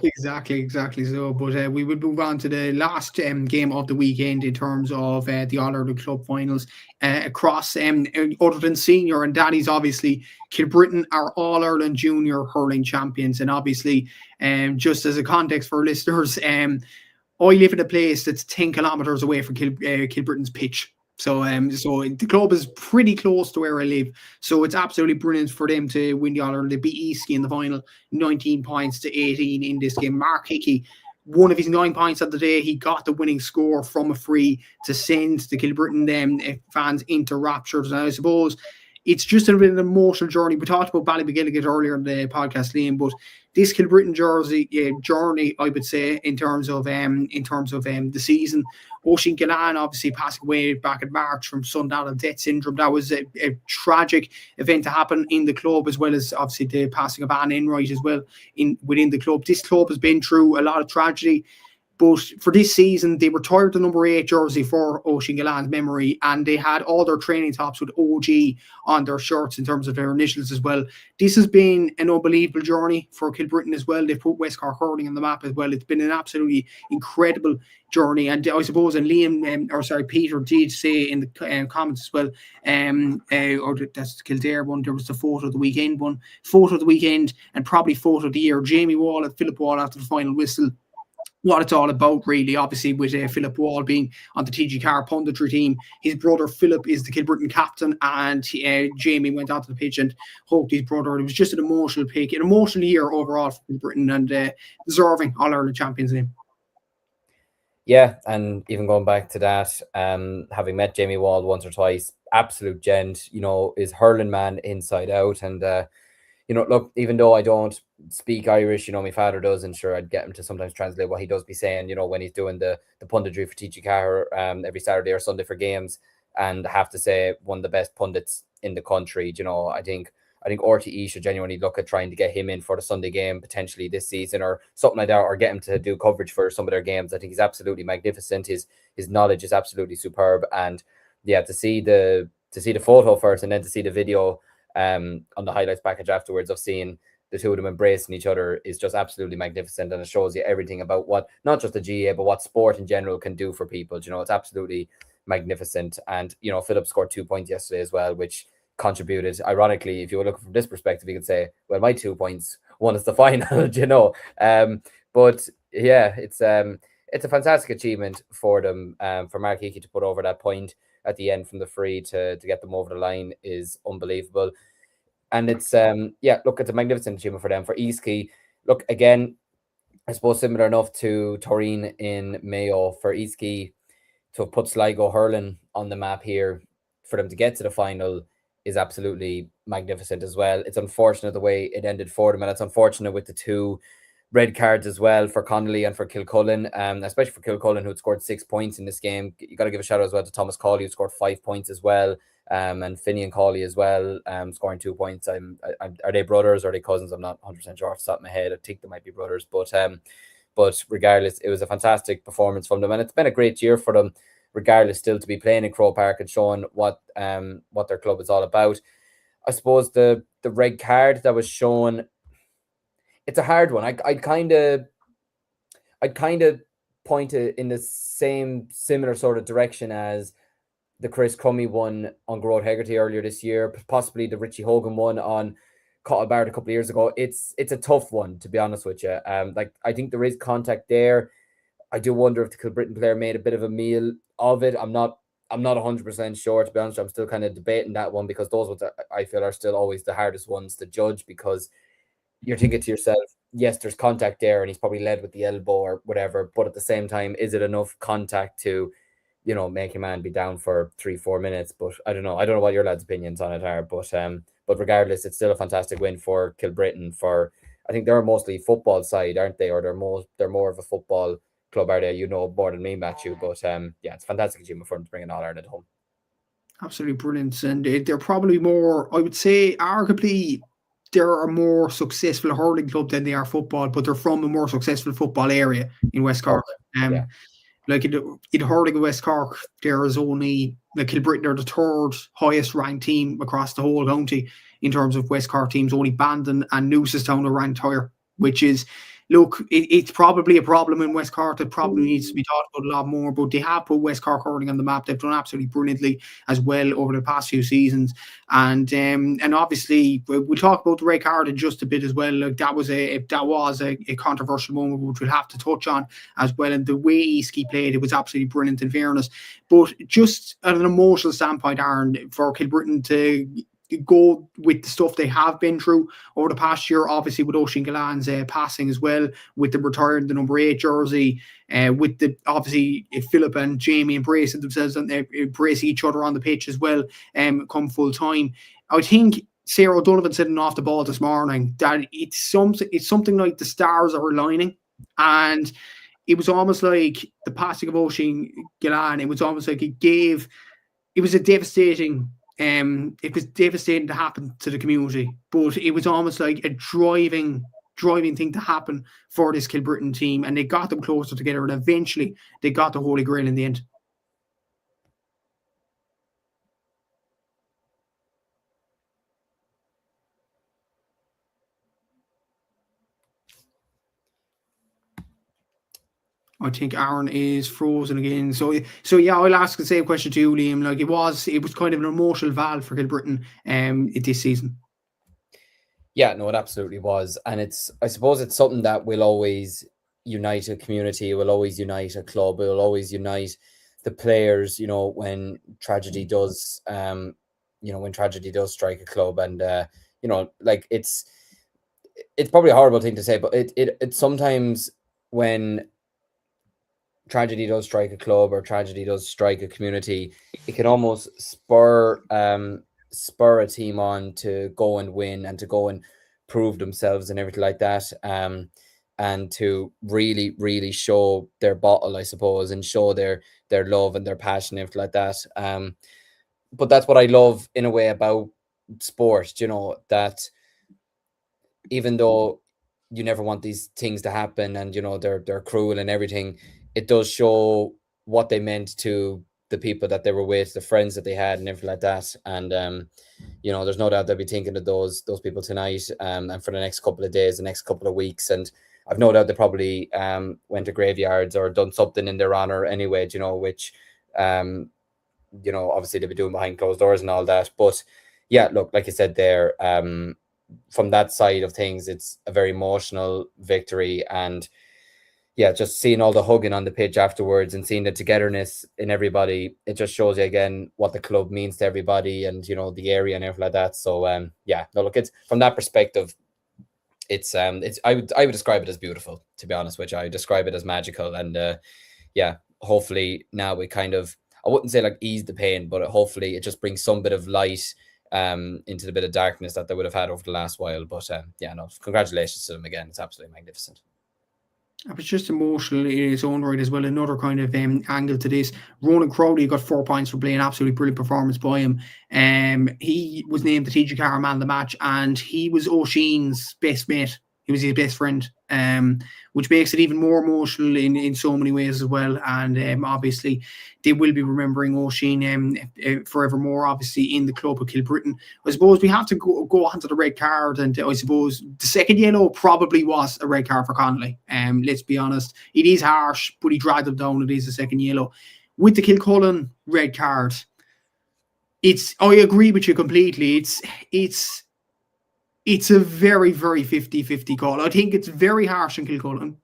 Exactly. So, but we will move on to the last game of the weekend in terms of the All-Ireland Club finals across other than senior, and that is obviously Kilbrittain are All-Ireland Junior Hurling Champions. And obviously, just as a context for listeners, I live in a place that's 10 kilometres away from Kilbrittain's pitch. So the club is pretty close to where I live. So it's absolutely brilliant for them to win the All-Ireland. They beat Eastkey in the final, 19 points to 18 in this game. Mark Hickey one of his 9 points of the day, he got the winning score from a free to send the Kilbrittain fans into raptures. And I suppose it's just a bit of an emotional journey. We talked about Ballymagilligan earlier in the podcast, Liam, but this Kilbrittain journey, I would say, in terms of the season. Oisín Ghaeltacht obviously passing away back in March from sudden death syndrome. That was a tragic event to happen in the club, as well as obviously the passing of Anne Enright as well within the club. This club has been through a lot of tragedy. But for this season, they retired the number 8 jersey for Oisín Ghaeltacht's memory, and they had all their training tops with OG on their shirts in terms of their initials as well. This has been an unbelievable journey for Kilbrittain as well. They've put West Cork hurling on the map as well. It's been an absolutely incredible journey. And I suppose, and Peter did say in the comments as well, or that's the Kildare one, there was the photo of the weekend one, photo of the weekend, and probably photo of the year. Jamie Wall and Philip Wall after the final whistle. What it's all about, really, obviously, with Philip Wall being on the TG Carr punditry team. His brother Philip is the Kilbrittain captain, and Jamie went onto the pitch and hugged his brother. It was just an emotional pick, an emotional year overall for Kilbrittain, and deserving All-Ireland champions name. Yeah, and even going back to that, having met Jamie Wall once or twice, absolute gent, is hurling man inside out. And, look, even though I don't speak Irish, my father does, and sure, I'd get him to sometimes translate what he does be saying, when he's doing the punditry for TG Carr every Saturday or Sunday for games. And I have to say, one of the best pundits in the country. I think RTE should genuinely look at trying to get him in for the Sunday game potentially this season or something like that, or get him to do coverage for some of their games. I think he's absolutely magnificent. His knowledge is absolutely superb. And yeah, to see the photo first and then to see the video on the highlights package afterwards of seeing the two of them embracing each other is just absolutely magnificent, and it shows you everything about what not just the GA but what sport in general can do for people. It's absolutely magnificent. And Philip scored 2 points yesterday as well, which contributed. Ironically, if you were looking from this perspective, you could say, well, my 2 points, one is the final. But yeah, it's a fantastic achievement for them. For Mark Hickey to put over that point at the end from the free to get them over the line is unbelievable. And it's it's a magnificent achievement for them. For Eastleigh, look, again, I suppose similar enough to Toreen in Mayo, for Eastleigh to have put Sligo hurling on the map here, for them to get to the final is absolutely magnificent as well. It's unfortunate the way it ended for them, and it's unfortunate with the 2 red cards as well for Connolly and for Kilcullen, especially for Kilcullen, who had scored 6 points in this game. You got to give a shout out as well to Thomas Cawley, who scored 5 points as well, and Finney and Cawley as well, scoring 2 points. Are they brothers or are they cousins? I'm not 100% sure off the top of my head. I think they might be brothers, but regardless, it was a fantastic performance from them, and it's been a great year for them, regardless, still to be playing in Croke Park and showing what their club is all about. I suppose the red card that was shown, it's a hard one. I'd kind of point it in the similar sort of direction as the Chris Crummy one on Grode Hegarty earlier this year, possibly the Richie Hogan one on Cottlebard a couple of years ago. It's a tough one, to be honest with you. I think there is contact there. I do wonder if the Kilbrittain player made a bit of a meal of it. I'm not 100% sure, to be honest. I'm still kind of debating that one, because those ones I feel are still always the hardest ones to judge, because you're thinking to yourself, yes, there's contact there and he's probably led with the elbow or whatever, but at the same time, is it enough contact to, make a man be down for 3-4 minutes? But I don't know what your lads' opinions on it are, but regardless, it's still a fantastic win for Kilbrittain. I think they're mostly football side, aren't they? Or they're more of a football club, are they? More than me, Matthew. But it's a fantastic achievement for them to bring an All-Ireland home. Absolutely brilliant. And they're probably more, I would say, arguably, they're a more successful hurling club than they are football, but they're from a more successful football area in West Cork. Like in hurling in West Cork, there is only Kilbrittain are the 3rd highest ranked team across the whole county in terms of West Cork teams. Only Bandon and Newcestown are ranked higher, which is, look, it's probably a problem in West Cork that probably needs to be talked about a lot more, but they have put West Cork hurling on the map. They've done absolutely brilliantly as well over the past few seasons. And obviously, we'll talk about the red card in just a bit as well. Like that was a controversial moment, which we'll have to touch on as well. And the way Eastleigh played, it was absolutely brilliant, in fairness. But just at an emotional standpoint, Aaron, for Kilbrittain to go with the stuff they have been through over the past year, obviously with Oisín Gillán's passing as well, with them retiring the number 8 jersey, with the obviously Philip and Jamie embracing themselves and embrace each other on the pitch as well, come full time. I think Sarah O'Donovan sitting off the ball this morning that it's something like the stars are aligning, and it was almost like the passing of Oisín Gillán. It was almost like it was devastating to happen to the community, but it was almost like a driving thing to happen for this Kilbrittain team, and they got them closer together, and eventually they got the Holy Grail in the end. I think Aaron is frozen again. So yeah, I'll ask the same question to you, Liam. Like it was kind of an emotional valve for Kilbrittain this season. Yeah, no, it absolutely was. And I suppose it's something that will always unite a community, it will always unite a club, it will always unite the players, when tragedy does strike a club. And like it's probably a horrible thing to say, but it sometimes when tragedy does strike a club or tragedy does strike a community, it can almost spur a team on to go and win and to go and prove themselves and everything like that, and to really, really show their bottle, I suppose, and show their love and their passion, everything like that. But that's what I love in a way about sport, that even though you never want these things to happen and they're cruel and everything, it does show what they meant to the people that they were with, the friends that they had and everything like that. And there's no doubt they'll be thinking of those people tonight, and for the next couple of days, the next couple of weeks. And I've no doubt they probably went to graveyards or done something in their honor anyway, which obviously they'll be doing behind closed doors and all that. But yeah, look, like you said there, from that side of things, it's a very emotional victory. And yeah, just seeing all the hugging on the pitch afterwards and seeing the togetherness in everybody, it just shows you again what the club means to everybody and the area and everything like that. So yeah, no, look, it's from that perspective, it's I would describe it as beautiful, to be honest with you. I describe it as magical. And yeah, hopefully now we kind of, I wouldn't say like ease the pain, but hopefully it just brings some bit of light into the bit of darkness that they would have had over the last while. But yeah, no, congratulations to them again. It's absolutely magnificent. It was just emotional in its own right as well. Another kind of angle to this. Ronan Crowley got 4 points for playing absolutely brilliant performance by him. He was named the TG Car man of the match, and he was Oisín's best mate. He was his best friend, which makes it even more emotional in so many ways as well. And obviously, they will be remembering Oisín forevermore, obviously, in the club of Kilbrittain. I suppose we have to go on to the red card, and I suppose the second yellow probably was a red card for Connolly. Let's be honest. It is harsh, but he dragged him down. It is a second yellow. With the Kilcullen red card, I agree with you completely. It's a very, very 50-50 call. I think it's very harsh on Kilcullen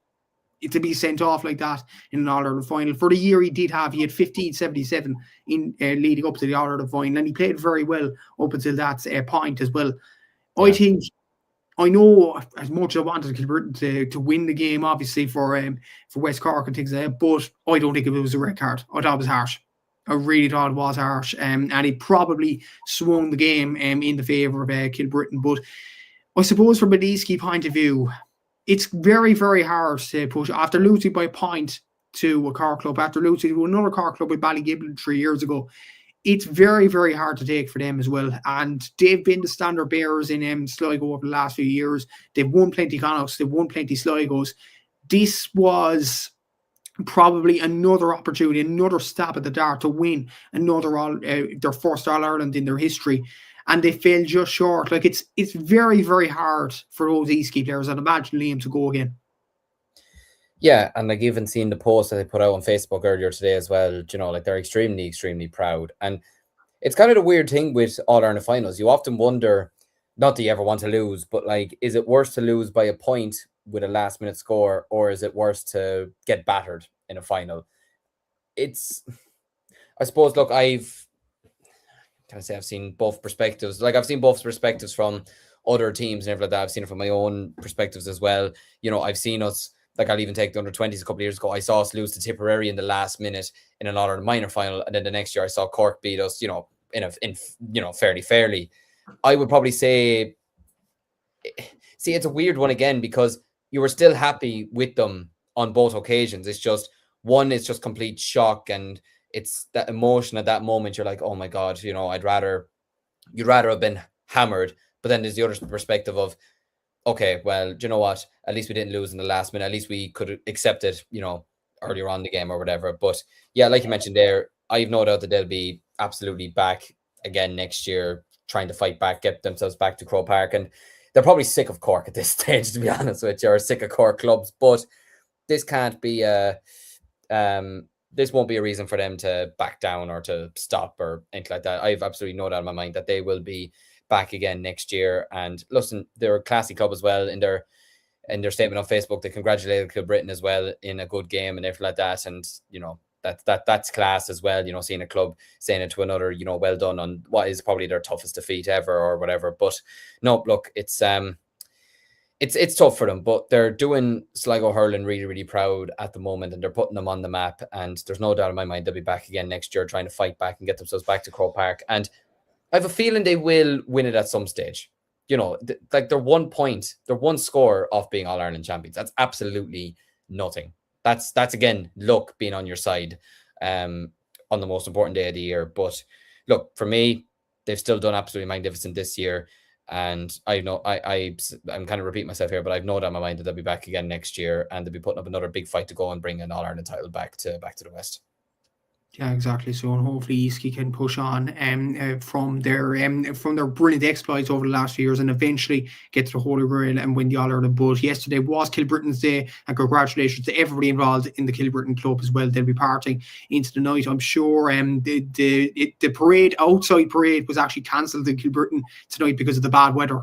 to be sent off like that in an All-Ireland final. For the year he had 15-77 in leading up to the All-Ireland final, and he played very well up until that point as well. Yeah. I know as much as I wanted Kilbrittain to win the game, obviously, for West Cork and things like that, but I don't think it was a red card. I thought it was harsh. I really thought it was harsh, and it probably swung the game in the favour of Kilbrittain. But I suppose from a Leaskey point of view, it's very, very hard to push. After losing by a point to a Cork club, after losing to another Cork club with Ballygiblin 3 years ago, it's very, very hard to take for them as well. And they've been the standard bearers in Sligo over the last few years. They've won plenty Connachts, they've won plenty Sligos. This was probably another opportunity, another stab at the dart to win their first All-Ireland in their history. And they failed just short. Like it's very, very hard for those Eastkey players, I'd imagine, Liam, to go again. Yeah, and like even seeing the post that they put out on Facebook earlier today as well, like they're extremely, extremely proud. And it's kind of the weird thing with All-Ireland finals. You often wonder, not that you ever want to lose, but like, is it worse to lose by a point with a last-minute score, or is it worse to get battered in a final? I suppose, look, can I say, I've seen both perspectives. Like I've seen both perspectives from other teams and everything like that. I've seen it from my own perspectives as well. You know, I've seen us, like I'll even take the under 20s a couple of years ago. I saw us lose to Tipperary in the last minute in an All-Ireland minor final, and then the next year I saw Cork beat us, you know, fairly. I would probably say, see, it's a weird one again, because you were still happy with them on both occasions. It's just one, it's just complete shock, and it's that emotion at that moment. You're like, oh my God, you know, you'd rather have been hammered. But then there's the other perspective of, okay, well, do you know what? At least we didn't lose in the last minute. At least we could accept it, you know, earlier on in the game or whatever. But yeah, like you mentioned there, I've no doubt that they'll be absolutely back again next year, trying to fight back, get themselves back to Croke Park. And they're probably sick of Cork at this stage, to be honest with you, or sick of Cork clubs. But this can't be this won't be a reason for them to back down or to stop or anything like that. I have absolutely no doubt in my mind that they will be back again next year. And listen, they're a classy club as well. In their statement on Facebook, they congratulated Kilbrittain as well in a good game and everything like that. And you know, that's class as well. You know, seeing a club saying it to another, you know, well done on what is probably their toughest defeat ever or whatever. But no, look, it's tough for them, but they're doing Sligo hurling really, really proud at the moment, and they're putting them on the map. And there's no doubt in my mind they'll be back again next year, trying to fight back and get themselves back to Croke Park. And I have a feeling they will win it at some stage. You know, like they're 1 point, they're one score off being All-Ireland champions. That's absolutely nothing. That's again, luck being on your side on the most important day of the year. But look, for me, they've still done absolutely magnificent this year. And I know I'm kind of repeating myself here, but I've no doubt in my mind that they'll be back again next year, and they'll be putting up another big fight to go and bring an All-Ireland title back to the West. Yeah, exactly. So, and hopefully Eastkey can push on from their brilliant exploits over the last few years, and eventually get to the Holy Grail and win the All-Ireland. But yesterday was Kilbrittain's day, and congratulations to everybody involved in the Kilbrittain club as well. They'll be partying into the night, I'm sure. The parade, outside parade, was actually cancelled in Kilbrittain tonight because of the bad weather.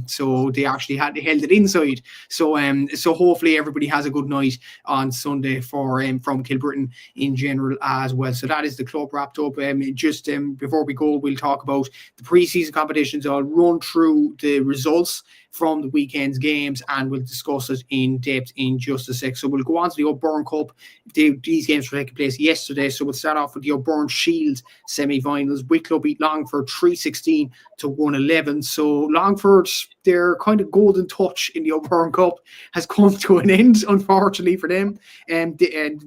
So they actually held it inside. So hopefully everybody has a good night on Sunday from Kilbrittain in general as well. So that is the club wrapped up. Just before we go, we'll talk about the pre-season competitions. I'll run through the results from the weekend's games, and we'll discuss it in depth in just a sec. So we'll go on to the O'Byrne Cup. These games were taking place yesterday. So we'll start off with the O'Byrne Shield semi-finals. Wicklow beat Longford 3-16 to 111. So Longford, their kind of golden touch in the O'Byrne Cup has come to an end, unfortunately for them. And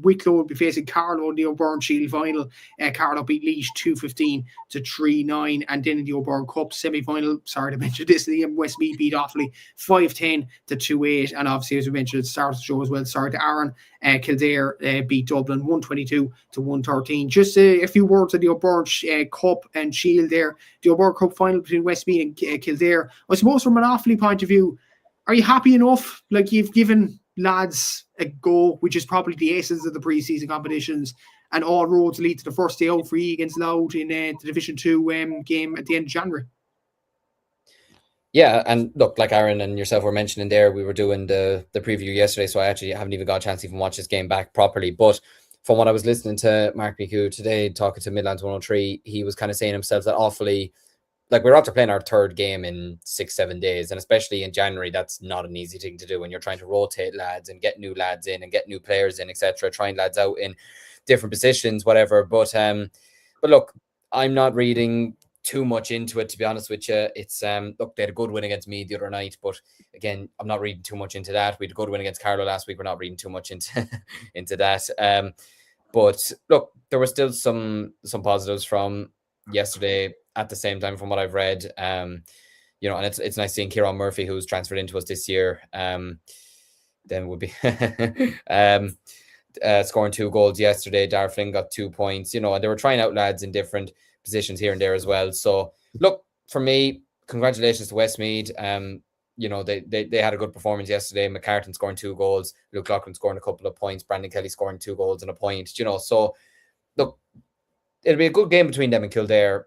Wicklow will be facing Carlow in the O'Byrne Shield final. Carlow beat Laois 2-15 to 3-9. And then in the O'Byrne Cup semi-final, sorry to mention this, the Westmeath beat Offaly 5-10 to 2-8. And obviously, as we mentioned at the start of the show as well, sorry to Aaron, Kildare beat Dublin 122 to 113. Just a few words on the O'Byrne Cup and Shield there. The O'Byrne Cup final between Westmeath and Kildare. I suppose from an Offaly point of view, are you happy enough? Like, you've given lads a go, which is probably the essence of the pre-season competitions, and all roads lead to the first day out for you against Louth in the Division 2 game at the end of January. Yeah, and look, like Aaron and yourself were mentioning there, we were doing the preview yesterday, so I actually haven't even got a chance to even watch this game back properly. But from what I was listening to Mark Miku today, talking to Midlands 103, he was kind of saying himself that Offaly, like, we're after playing our third game in 6-7 days, and especially in January, that's not an easy thing to do when you're trying to rotate lads and get new lads in and get new players in, etc., trying lads out in different positions, whatever. But look, I'm not reading too much into it, to be honest with you. It's look, they had a good win against me the other night, but again, I'm not reading too much into that. We had a good win against Carlow last week. We're not reading too much into that. But look, there were still some positives from yesterday at the same time from what I've read. You know, and it's nice seeing Kieran Murphy, who's transferred into us this year. Then would be scoring 2 goals yesterday. Dar Flynn got 2 points, you know, and they were trying out lads in different positions here and there as well. So look, for me, congratulations to Westmeath. You know, they had a good performance yesterday. McCartan scoring 2 goals, Luke Loughlin scoring a couple of points, Brandon Kelly scoring 2 goals and a point, you know. So look, it'll be a good game between them and Kildare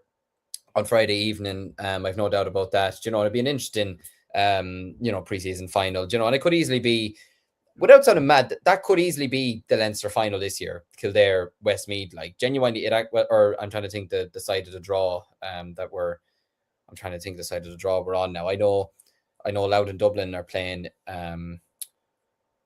on Friday evening. I've no doubt about that. You know, it'll be an interesting you know, preseason final, you know, and it could easily be without sounding mad, that could easily be the Leinster final this year. Kildare, Westmeath, like genuinely, or I'm trying to think the side of the draw I'm trying to think the side of the draw we're on now. I know Louth and Dublin are playing.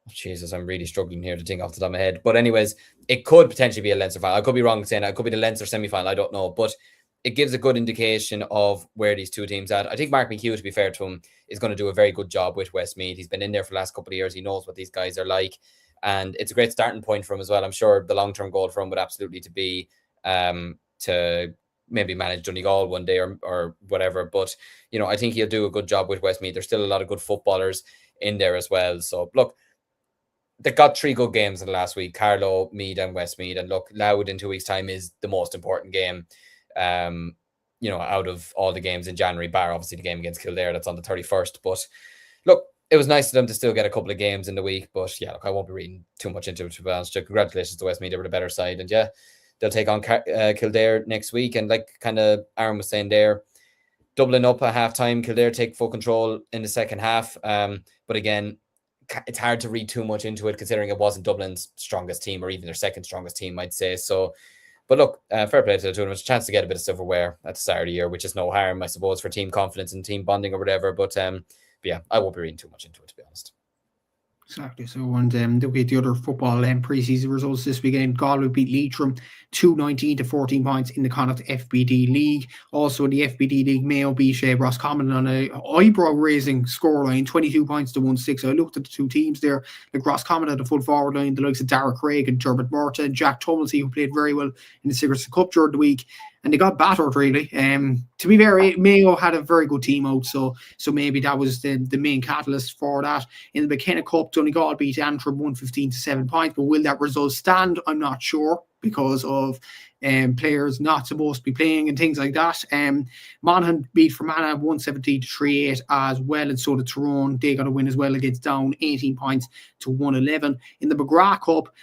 Jesus, I'm really struggling here to think off the top of my head. But anyways, it could potentially be a Leinster final. I could be wrong in saying that. It could be the Leinster semi-final. I don't know. But it gives a good indication of where these two teams are at. I think Mark McHugh, to be fair to him, is going to do a very good job with Westmeath. He's been in there for the last couple of years. He knows what these guys are like. And it's a great starting point for him as well. I'm sure the long-term goal for him would absolutely to be to maybe manage Donegal one day or whatever. But, you know, I think he'll do a good job with Westmeath. There's still a lot of good footballers in there as well. So, look, they got 3 good games in the last week, Carlow, Meath and Westmeath. And look, Louth in 2 weeks' time is the most important game, you know, out of all the games in January, bar obviously the game against Kildare, that's on the 31st. But look, it was nice of them to still get a couple of games in the week. But yeah, look, I won't be reading too much into it, to be honest. Congratulations to Westmeath, they were the better side. And yeah, they'll take on Kildare next week. And like kind of Aaron was saying there, Dublin up at half-time, Kildare take full control in the second half. But again, it's hard to read too much into it, considering it wasn't Dublin's strongest team or even their second strongest team, I'd say. So, but look, fair play to the two of them. It's a chance to get a bit of silverware at the start of the year, which is no harm, I suppose, for team confidence and team bonding or whatever. But yeah, I won't be reading too much into it, to be honest. Exactly. So, and look at the other football pre-season results this weekend. Galway beat Leitrim 219 to 14 points in the Connacht FBD League. Also in the FBD League, Mayo beat Roscommon on a eyebrow-raising scoreline, 22 points to 1-6. I looked at the two teams there. Like Roscommon had a full forward line, the likes of Dara Craig and Dermot Murta and Jack Tumblesy, who played very well in the Sigerson Cup during the week. And they got battered, really. To be fair, Mayo had a very good team out, so maybe that was the main catalyst for that. In the McKenna Cup, Donegal beat Antrim 115 to 7 points, but will that result stand? I'm not sure, because of players not supposed to be playing and things like that. Monaghan beat Fermanagh 117 to 38 as well, and so did Tyrone. They got a win as well against Down, 18 points to 111. In the McGrath Cup,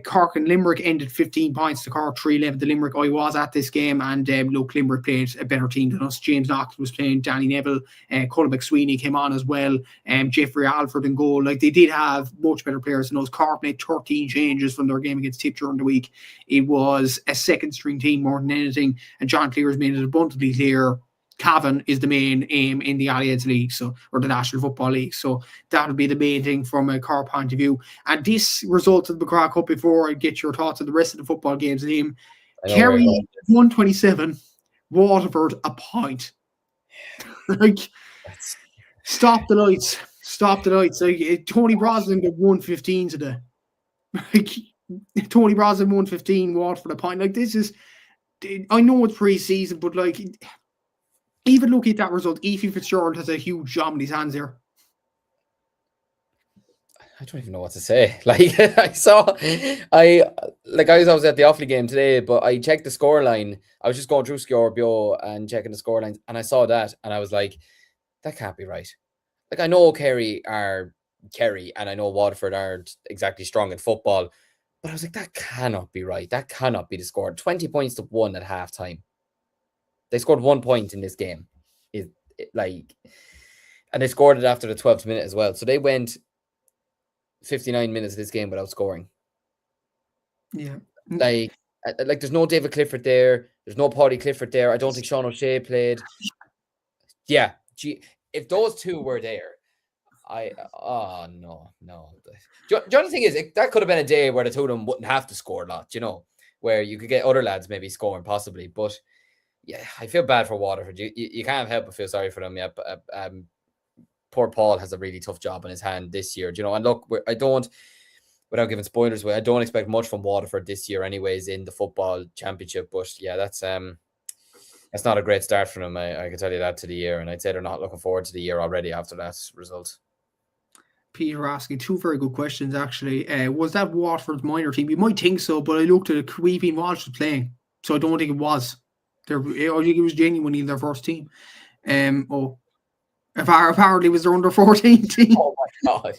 Cork and Limerick ended 15 points to Cork, 3-11 to Limerick. I was at this game, and look, Limerick played a better team than us. James Knox was playing, Danny Neville, Colin McSweeney came on as well, Jeffrey Alford in goal. Like, they did have much better players than us. Cork made 13 changes from their game against Tip during the week. It was a second string team more than anything, and John Clears made it abundantly clear Cavan is the main aim in the Alliance League, or the National Football League. So that'll be the main thing from a Cork point of view. And this result of the McGrath Cup, before I get your thoughts on the rest of the football games, Liam, Kerry 127, Waterford a point. Like, stop the lights. Like, Tony Brosnan got 115 today. Like, Tony Brosnan 115, Waterford a point. Like, this is, I know it's pre-season, but like, even looking at that result, Efi Fitzgerald has a huge job in his hands here. I don't even know what to say. Like, I was at the Offaly game today, but I checked the scoreline. I was just going through Scorebio and checking the scorelines, and I saw that, and I was like, that can't be right. Like, I know Kerry are Kerry, and I know Waterford aren't exactly strong in football, but I was like, that cannot be right. That cannot be the score. 20 points to 1 at halftime. They scored 1 point in this game. And they scored it after the 12th minute as well. So they went 59 minutes of this game without scoring. Yeah. Like there's no David Clifford there. There's no Paulie Clifford there. I don't think Sean O'Shea played. Yeah. If those two were there, no. The only thing is, that could have been a day where the two of them wouldn't have to score a lot, where you could get other lads maybe scoring possibly. But yeah, I feel bad for Waterford. You can't help but feel sorry for them. Yeah, poor Paul has a really tough job in his hand this year. And look, without giving spoilers away, I don't expect much from Waterford this year, anyways, in the football championship. But yeah, that's not a great start for them. I can tell you that, to the year, and I'd say they're not looking forward to the year already after that result. Peter asking two very good questions, actually. Was that Waterford's minor team? You might think so, but I looked at it. Cúilín Walsh was playing, so I don't think it was. I think it was genuinely their first team. Apparently was their under 14 team. Oh my god!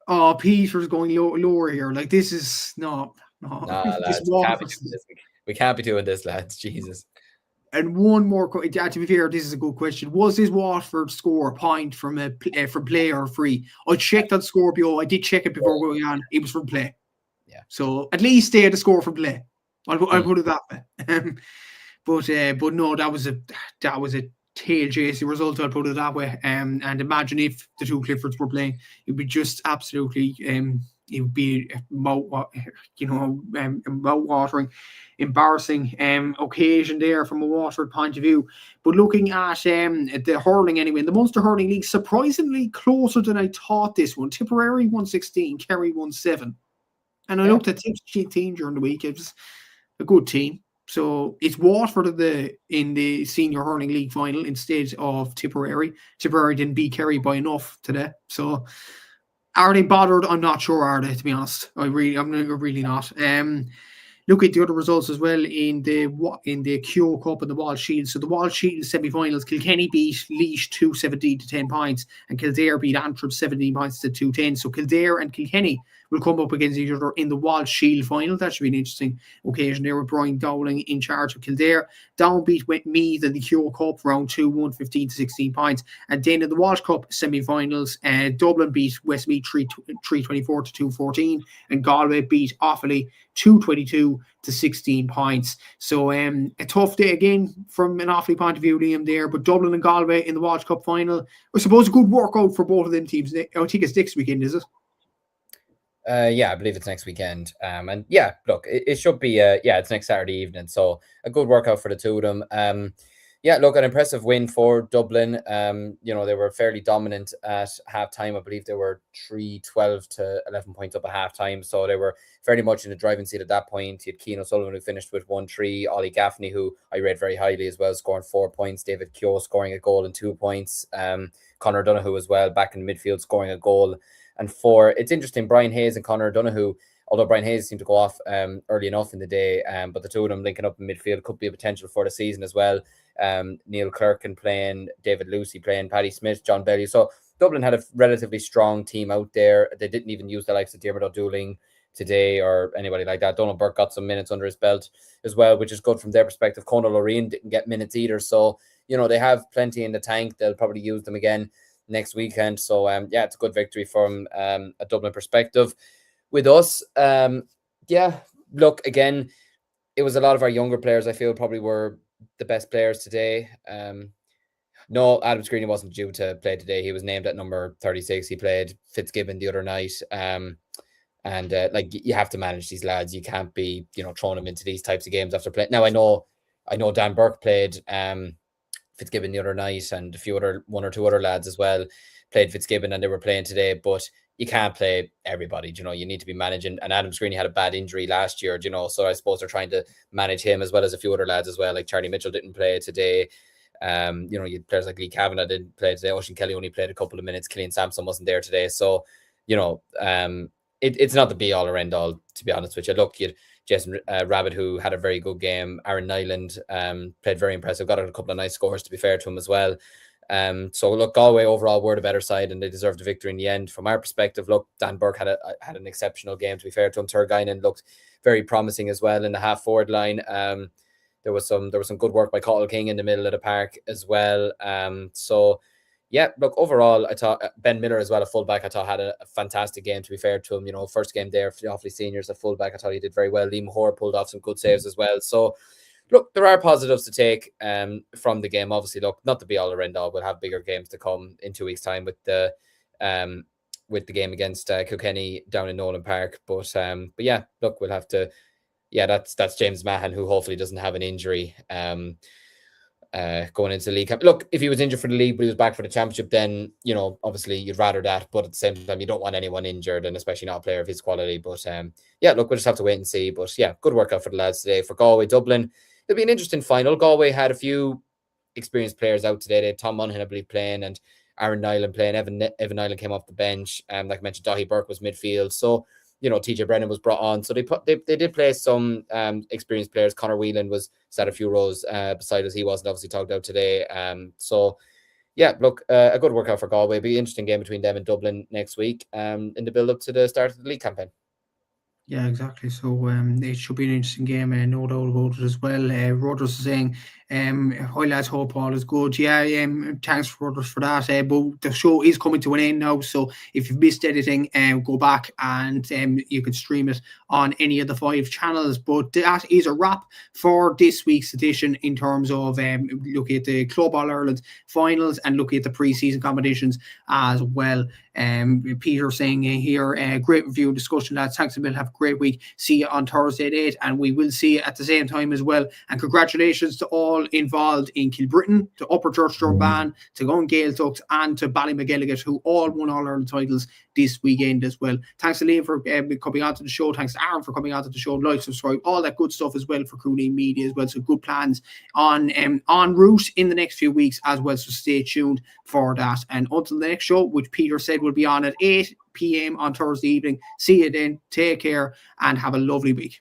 Oh, Peter's going lower here. Like, this is no. Nah, lads, we can't be doing this, lads. Jesus. And one more, to be fair, this is a good question. Was this Watford score a point from from play or free? I checked on Scorpio. I did check it before going on. It was from play. Yeah. So at least they had a score from play. I'll put it that way. But no, that was a tail chasing result. I'll put it that way. And imagine if the two Cliffords were playing, it'd be just absolutely it would be mouth-watering, embarrassing occasion there from a Watford point of view. But looking at the hurling anyway, in the Munster Hurling League, surprisingly closer than I thought this one. Tipperary 116, Kerry 17. And I looked at Tip's team during the week. It was a good team. So it's Watford in the Senior Hurling League final instead of Tipperary. Tipperary didn't beat Kerry by enough today. So are they bothered? I'm not sure, are they, to be honest. I'm really not. Look at the other results as well in the Keogh Cup and the Walsh Shield. So the Walsh Shield semi-finals, Kilkenny beat Laois 217 to 10 points, and Kildare beat Antrim 17 points to 210. So Kildare and Kilkenny will come up against each other in the Walsh Shield final. That should be an interesting occasion there with Brian Dowling in charge of Kildare. Down beat Meath in the Keogh Cup round 2, 115 to 16 points. And then in the Walsh Cup semi-finals, Dublin beat Westmeath 324 to 214, and Galway beat Offaly 222 to 16 points. So a tough day again from an Offaly point of view, Liam, there. But Dublin and Galway in the Walsh Cup final, I suppose a good workout for both of them teams. I think it's next weekend, is it? Yeah, I believe it's next weekend. And yeah, look, it should be, it's next Saturday evening. So a good workout for the two of them. Yeah, look, an impressive win for Dublin. They were fairly dominant at halftime. I believe they were 12 to 11 points up at halftime. So they were very much in the driving seat at that point. You had Cian O'Sullivan, who finished with 1-3. Ollie Gaffney, who I rate very highly as well, scoring 4 points. David Keogh scoring a goal and 2 points. Conor Donoghue as well, back in midfield, scoring a goal and 4. It's interesting, Brian Hayes and Conor Donoghue, although Brian Hayes seemed to go off early enough in the day, but the two of them linking up in midfield could be a potential for the season as well. Neil Clerkin playing, David Lucy playing, Paddy Smith, John Bellew. So Dublin had a relatively strong team out there. They didn't even use the likes of Diarmuid O'Dooling today or anybody like that. Donald Burke got some minutes under his belt as well, which is good from their perspective. Conor Loreen didn't get minutes either. So, they have plenty in the tank. They'll probably use them again next weekend. So, it's a good victory from a Dublin perspective. With us, look, again, it was a lot of our younger players, I feel, probably were the best players today. No, Adam Screeney wasn't due to play today. He was named at number 36. He played Fitzgibbon the other night. You have to manage these lads. You can't be, throwing them into these types of games after playing. Now, I know Dan Burke played Fitzgibbon the other night, and one or two other lads as well played Fitzgibbon, and they were playing today, but you can't play everybody. You need to be managing. And Adam Screeney had a bad injury last year, so I suppose they're trying to manage him as well as a few other lads as well. Like Charlie Mitchell didn't play today. You had players like Lee Kavanagh didn't play today. Oisin Kelly only played a couple of minutes. Killian Sampson wasn't there today. So, it's not the be all or end all, to be honest with you. Look, you had Jason Rabbit, who had a very good game. Aaron Nyland played very impressive. Got a couple of nice scores, to be fair to him as well. So look, Galway overall were the better side, and they deserved the victory in the end. From our perspective, look, Dan Burke had an exceptional game, to be fair to him. Turgainen looked very promising as well in the half forward line. There was some good work by Cathal King in the middle of the park as well. Look, overall, I thought Ben Miller as well, a fullback, I thought had a fantastic game, to be fair to him. First game there for the Offaly seniors, a fullback, I thought he did very well. Liam Hoare pulled off some good saves as well. So look, there are positives to take from the game. Obviously, look, not to be all or end all. We'll have bigger games to come in 2 weeks' time with the game against Kilkenny down in Nolan Park. But yeah, look, we'll have to. Yeah, that's James Mahan, who hopefully doesn't have an injury going into the league. Look, if he was injured for the league but he was back for the championship, then obviously you'd rather that. But at the same time, you don't want anyone injured, and especially not a player of his quality. But look, we'll just have to wait and see. But yeah, good workout for the lads today. For Galway, Dublin, it'll be an interesting final. Galway had a few experienced players out today. They had Tom Monaghan, I believe, playing, and Aaron Nyland playing. Evan Nyland came off the bench. Like I mentioned, Dahi Burke was midfield. So TJ Brennan was brought on. So they did play some experienced players. Conor Whelan was sat a few rows beside us. He wasn't obviously talked out today. Look, a good workout for Galway. It'll be an interesting game between them and Dublin next week in the build up to the start of the league campaign. Yeah, exactly. So it should be an interesting game, no doubt about it as well. Rodgers is saying Hi lads, hope all is good. Yeah, thanks for that. But the show is coming to an end now, so if you've missed anything, go back and you can stream it on any of the 5 channels. But that is a wrap for this week's edition in terms of looking at the Club All Ireland finals and looking at the pre-season competitions as well. Peter saying here, great review and discussion, lads. Thanks a million. Have a great week. See you on Thursday at 8, and we will see you at the same time as well. And congratulations to all involved in Kilbrittain, to Upper Church Durban, to Ghaeltacht, and to Ballymagilligan, who all won All Ireland titles this weekend as well. Thanks to Liam for coming onto the show. Thanks to Aaron for coming onto the show. Like, subscribe, all that good stuff as well for Cúilín Media as well. So good plans on route in the next few weeks as well. So stay tuned for that. And until the next show, which Peter said will be on at 8 p.m. on Thursday evening. See you then. Take care and have a lovely week.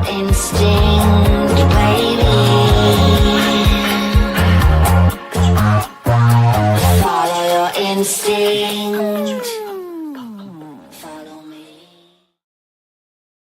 Instinct, baby.